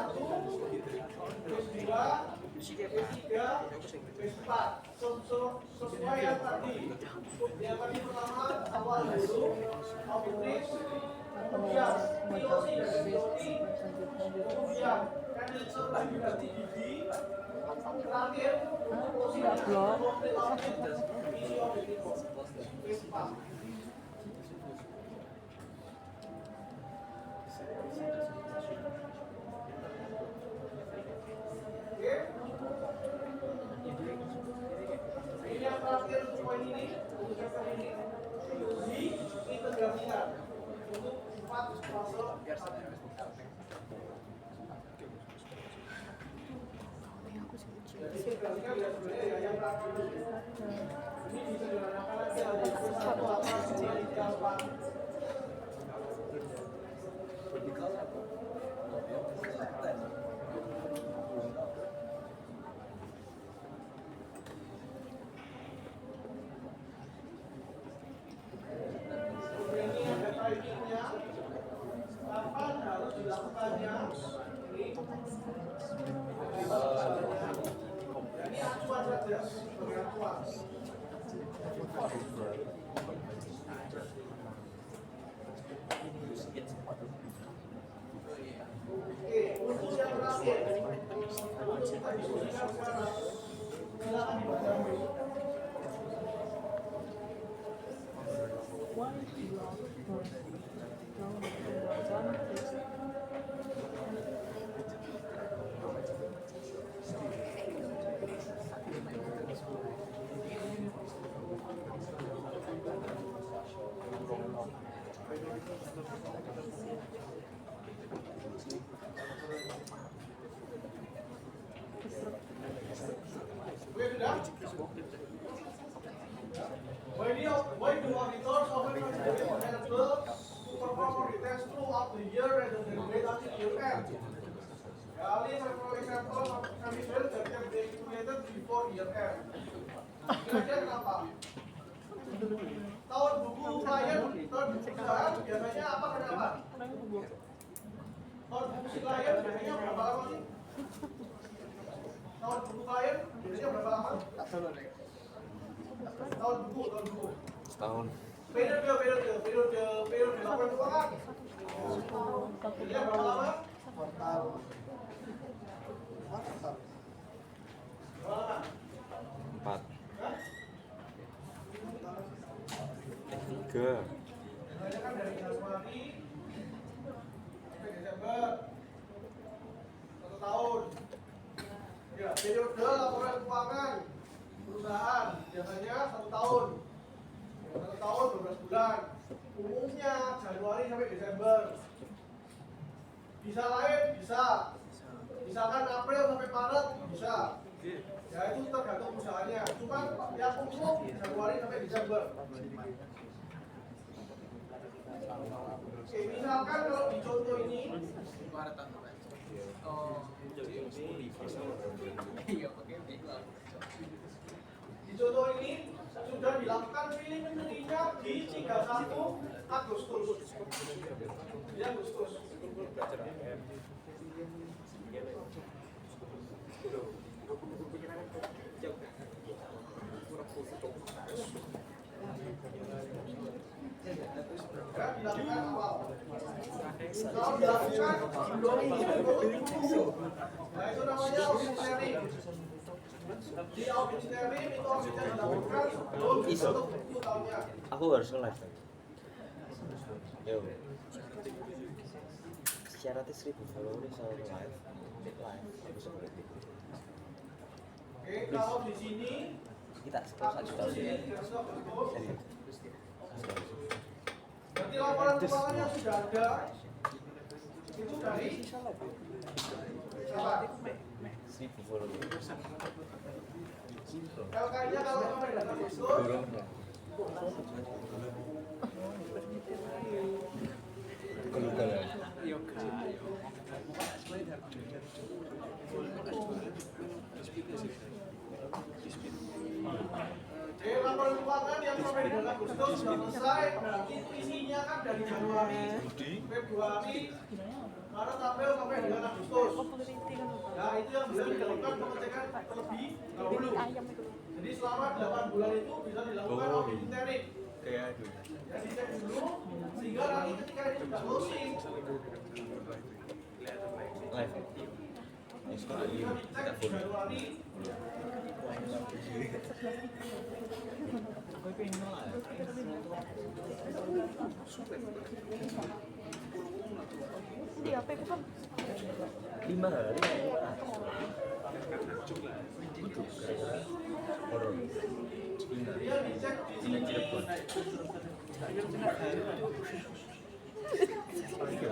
Speaker 1: P2, P3, P4 sesuai yang tadi pertama awal dulu outreach, kemudian POC dan DOT, kemudian candidature lagi dari DD, terakhir POC dan complete audit isi audit report P4. Ini yang terakhir untuk poin ini, untuk chapter ini, diintegrasikan untuk 4 fase. Jadi integrasikan ya sebenarnya ya yang terakhir ini disederhanakan aja ada satu apa yang empat. Kapan harus dilakukannya ini acuan saja sebagai acuan. Oke, untuk yang terakhir untuk kita diskusikan sekarang, silakan dibaca dulu. Why do auditors often consider it helpful to perform audits throughout the year rather than wait until year end? Early several examples of conditions that can be accumulated before year end. Kira-kira kenapa? Tahun buku klien, tahun buku perusahaan biasanya apa kenapa? Tahun buku si klien biasanya berapa lama sih? Tahun buku klien biasanya berapa lama? Tahun buku.
Speaker 2: Setahun.
Speaker 1: Periode laporan keuangan. Biasanya berapa lama? Berapa lama?
Speaker 2: 4.
Speaker 1: Hah?
Speaker 2: 3.
Speaker 1: Biasanya kan dari Januari sampai Desember 1 tahun. Ya, periode laporan keuangan perusahaan biasanya 1 tahun. 1 tahun 12 bulan. Umumnya Januari sampai Desember. Bisa lain bisa. Misalkan April sampai Maret bisa. Ya itu tergantung usahanya. Cuman yang umum Januari sampai Desember. Oke, misalkan kalau di contoh ini sudah dilakukan filing cutinya di 31 Agustus. Di Agustus. Ya, dilakukan awal. Kalau dilakukan sebelum itu, nah itu namanya audit sharing. Di audit sharing itu auditnya dilakukan sebelum ditutup buku tahunnya.
Speaker 2: Aku harus nge-live. Yo. Syaratnya 1000 follower selalu live. Aku seperti itu.
Speaker 1: Oke, kalau di sini
Speaker 2: Kita sekolah 1 juta.
Speaker 1: berarti laporan keuangan yang sudah ada itu dari siapa?
Speaker 2: 1000 follower.
Speaker 1: LK-nya kalau sampai data Agustus
Speaker 2: Kelugaran.
Speaker 1: Agustus sudah selesai, berarti itu isinya kan dari Januari, Februari, Maret, April sampai dengan Agustus. Nah itu yang bisa dilakukan pengecekan terlebih dahulu. Jadi selama 8 bulan itu bisa dilakukan audit interim. Ya dicek dulu, sehingga nanti ketika ini sudah closing,
Speaker 2: Live. Ini sekolah ini
Speaker 1: bisa
Speaker 2: kita
Speaker 1: dicek
Speaker 2: full.
Speaker 1: Januari.
Speaker 5: Di apa itu kan?
Speaker 2: 5 hari. Horor.
Speaker 1: Dia dicek di sini.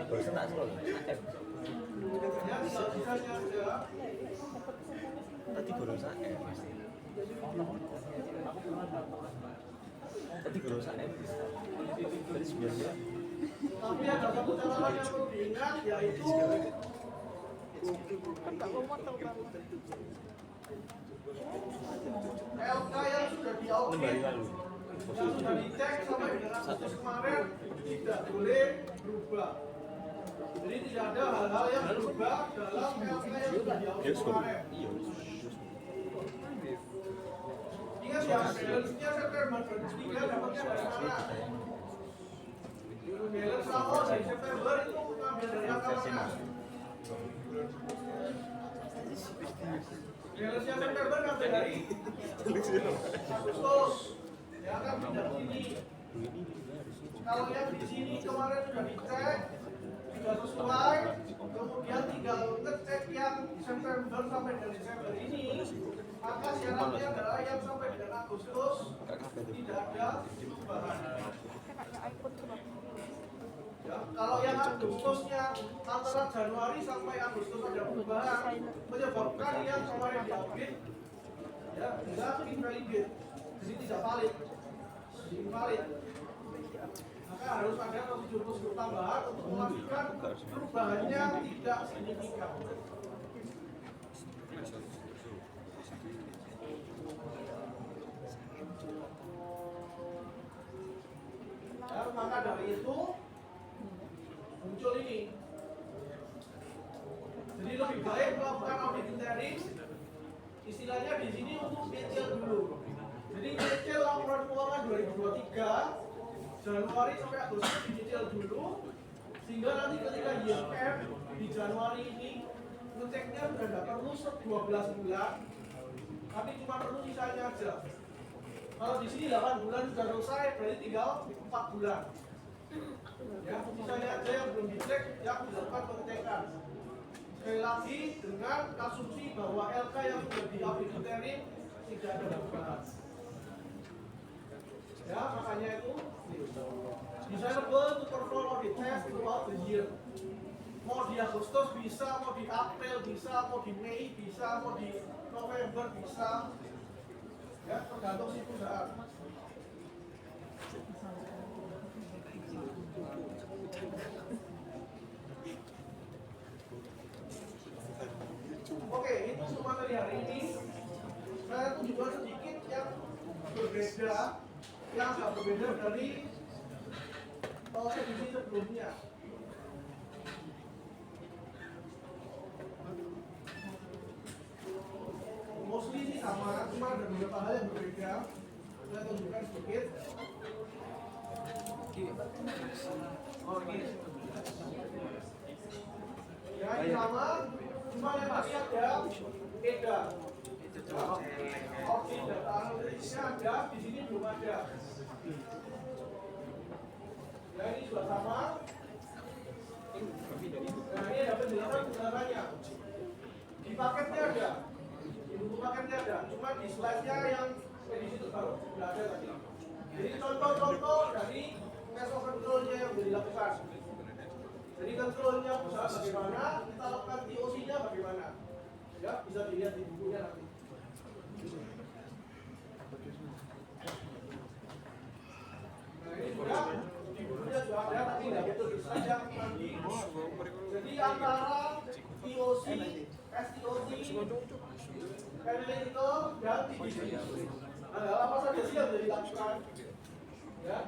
Speaker 2: Barusan tak scroll.
Speaker 1: Ya, sisanya ada.
Speaker 2: Tadi baru saat Tadi baru saat Tadi 9 jam.
Speaker 1: Tapi ada satu catatan yang perlu diingat, yaitu
Speaker 5: Kan nggak mau motor kan?
Speaker 1: LK yang sudah diaudit, yang sudah dicek sampai dengan Agustus kemarin tidak boleh berubah. Jadi tidak ada hal-hal yang berubah dalam LK yang sudah diaudit kemarin. Ingat ya, balance-nya September 2023 dapatnya dari mana? Balance awal dari September itu ngambil dari angka mana? Balance-nya September ngambil dari Agustus. Ya kan tidak ini. Kalau yang di sini kemarin sudah dicek, sudah sesuai, kemudian tinggal ngecek yang September sampai dengan Desember ini, maka syaratnya adalah yang sampai dengan Agustus tidak ada perubahan.
Speaker 5: Kenanya iPhone tuh.
Speaker 1: Ya, kalau yang Agustusnya antara Januari sampai Agustus ada perubahan, menyebabkan yang kemarin diaudit ya tidak invalid, jadi tidak valid, invalid. Maka harus ada prosedur tambahan untuk memastikan perubahannya tidak signifikan. Ya, maka dari itu muncul ini. Jadi lebih baik melakukan audit interim. Istilahnya di sini untuk nyicil dulu. Jadi nyicil laporan keuangan 2023 Januari sampai Agustus dicicil dulu, sehingga nanti ketika YFM di Januari ini ngeceknya sudah tidak perlu 12 bulan, tapi cuma perlu sisanya aja. Kalau di sini 8 bulan sudah selesai, berarti tinggal 4 bulan. Ya, sisanya aja yang belum dicek, yang dilakukan pengecekan. Sekali lagi dengan asumsi bahwa LK yang sudah diaudit interim tidak ada perubahan. Ya, makanya itu desirable to perform audit test throughout the year. Mau di Agustus bisa, mau di April bisa, mau di Mei bisa, mau di November bisa. Ya, tergantung si perusahaan. Oke, itu semua materi hari ini. Saya tunjukkan sedikit yang berbeda, yang agak berbeda dari edisi sebelumnya. Mostly sih sama, cuma ada beberapa hal yang berbeda. Saya tunjukkan sedikit. Ya, ini sama, cuma yang tadi ada beda. Opsi data analisisnya ada, di sini belum ada. Ya, ini juga sama. Nah, ini ada penjelasan kebenarannya. Di paketnya ada, di buku paketnya ada, cuma di slide-nya yang edisi terbaru tidak ada tadi. Jadi contoh-contoh dari cash control-nya yang dilakukan. Jadi kontrolnya perusahaan bagaimana, kita lakukan TOC-nya bagaimana. Ya, bisa dilihat di bukunya nanti. Nah, ini juga di bukunya juga ada, tapi tidak betul di slide yang tadi. Jadi antara TOC, STOC, analytical, dan TDC. Nah, apa saja sih yang bisa dilakukan?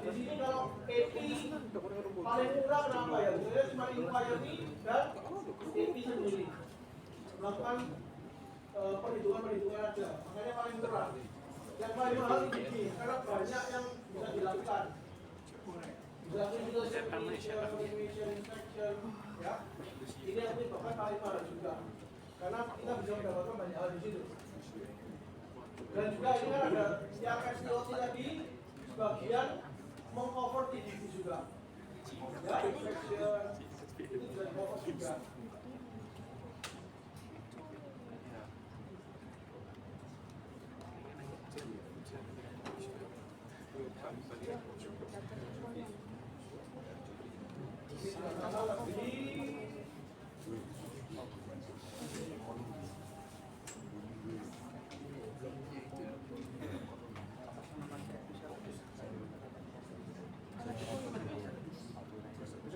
Speaker 1: di sini kalau AP paling murah kenapa ya? Sebenarnya cuma inquiry dan AP sendiri melakukan perhitungan aja, makanya paling murah. Yang paling mahal ini karena banyak yang bisa dilakukan. Dilakukan information inspection, ya. Ini yang menyebabkan paling mahal juga, karena kita bisa mendapatkan banyak hal di situ. Dan juga ini kan ada yang SDOT tadi sebagian mengcover TDP juga, ya, inspection itu juga di-cover juga.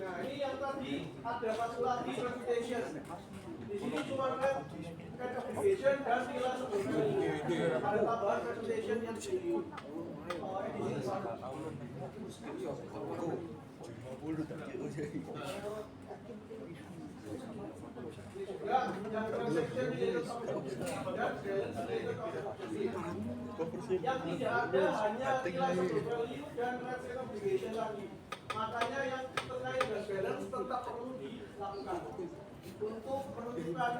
Speaker 1: Nah ini yang tadi ada satu lagi reputation. Di sini cuma kan application dan nilai sebelumnya. Ada tambahan reputation yang di edisi ya, yang transaction related yang tidak ada hanya nilai sebelum value dan transaction obligation lagi. Makanya yang terkait dengan balance tetap perlu dilakukan untuk menentukan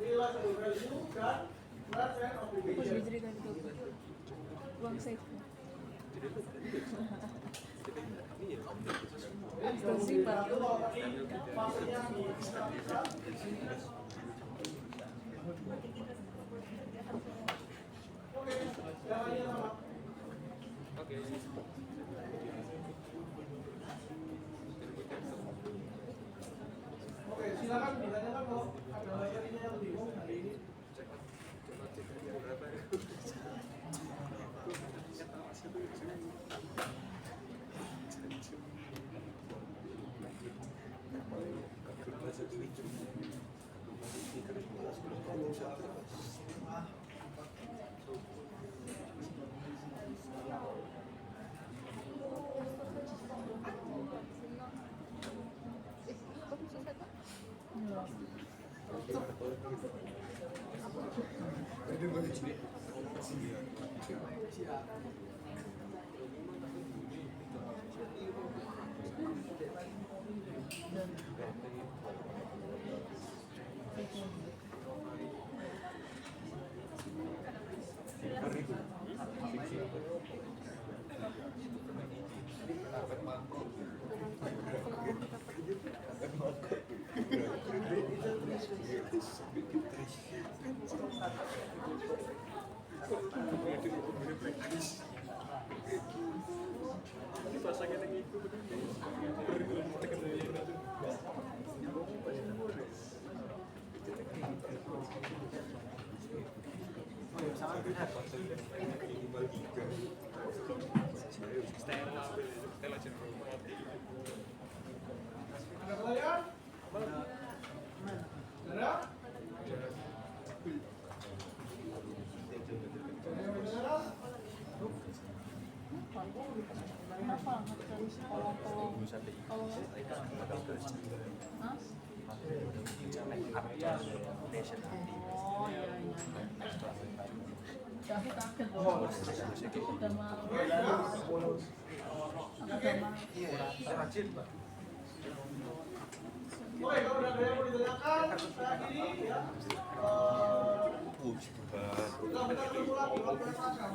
Speaker 1: nilai sebelum value dan transaction obligation.
Speaker 5: Uang safe.
Speaker 1: Oke, silakan ditanyakan kalau ada materinya yang bingung hari ini. Ada pertanyaan? Ada? Oke, kalau udah ada yang mau ditanyakan, saya akhiri ya. Kita tunggu lagi waktu yang akan.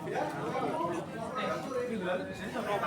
Speaker 1: Ya,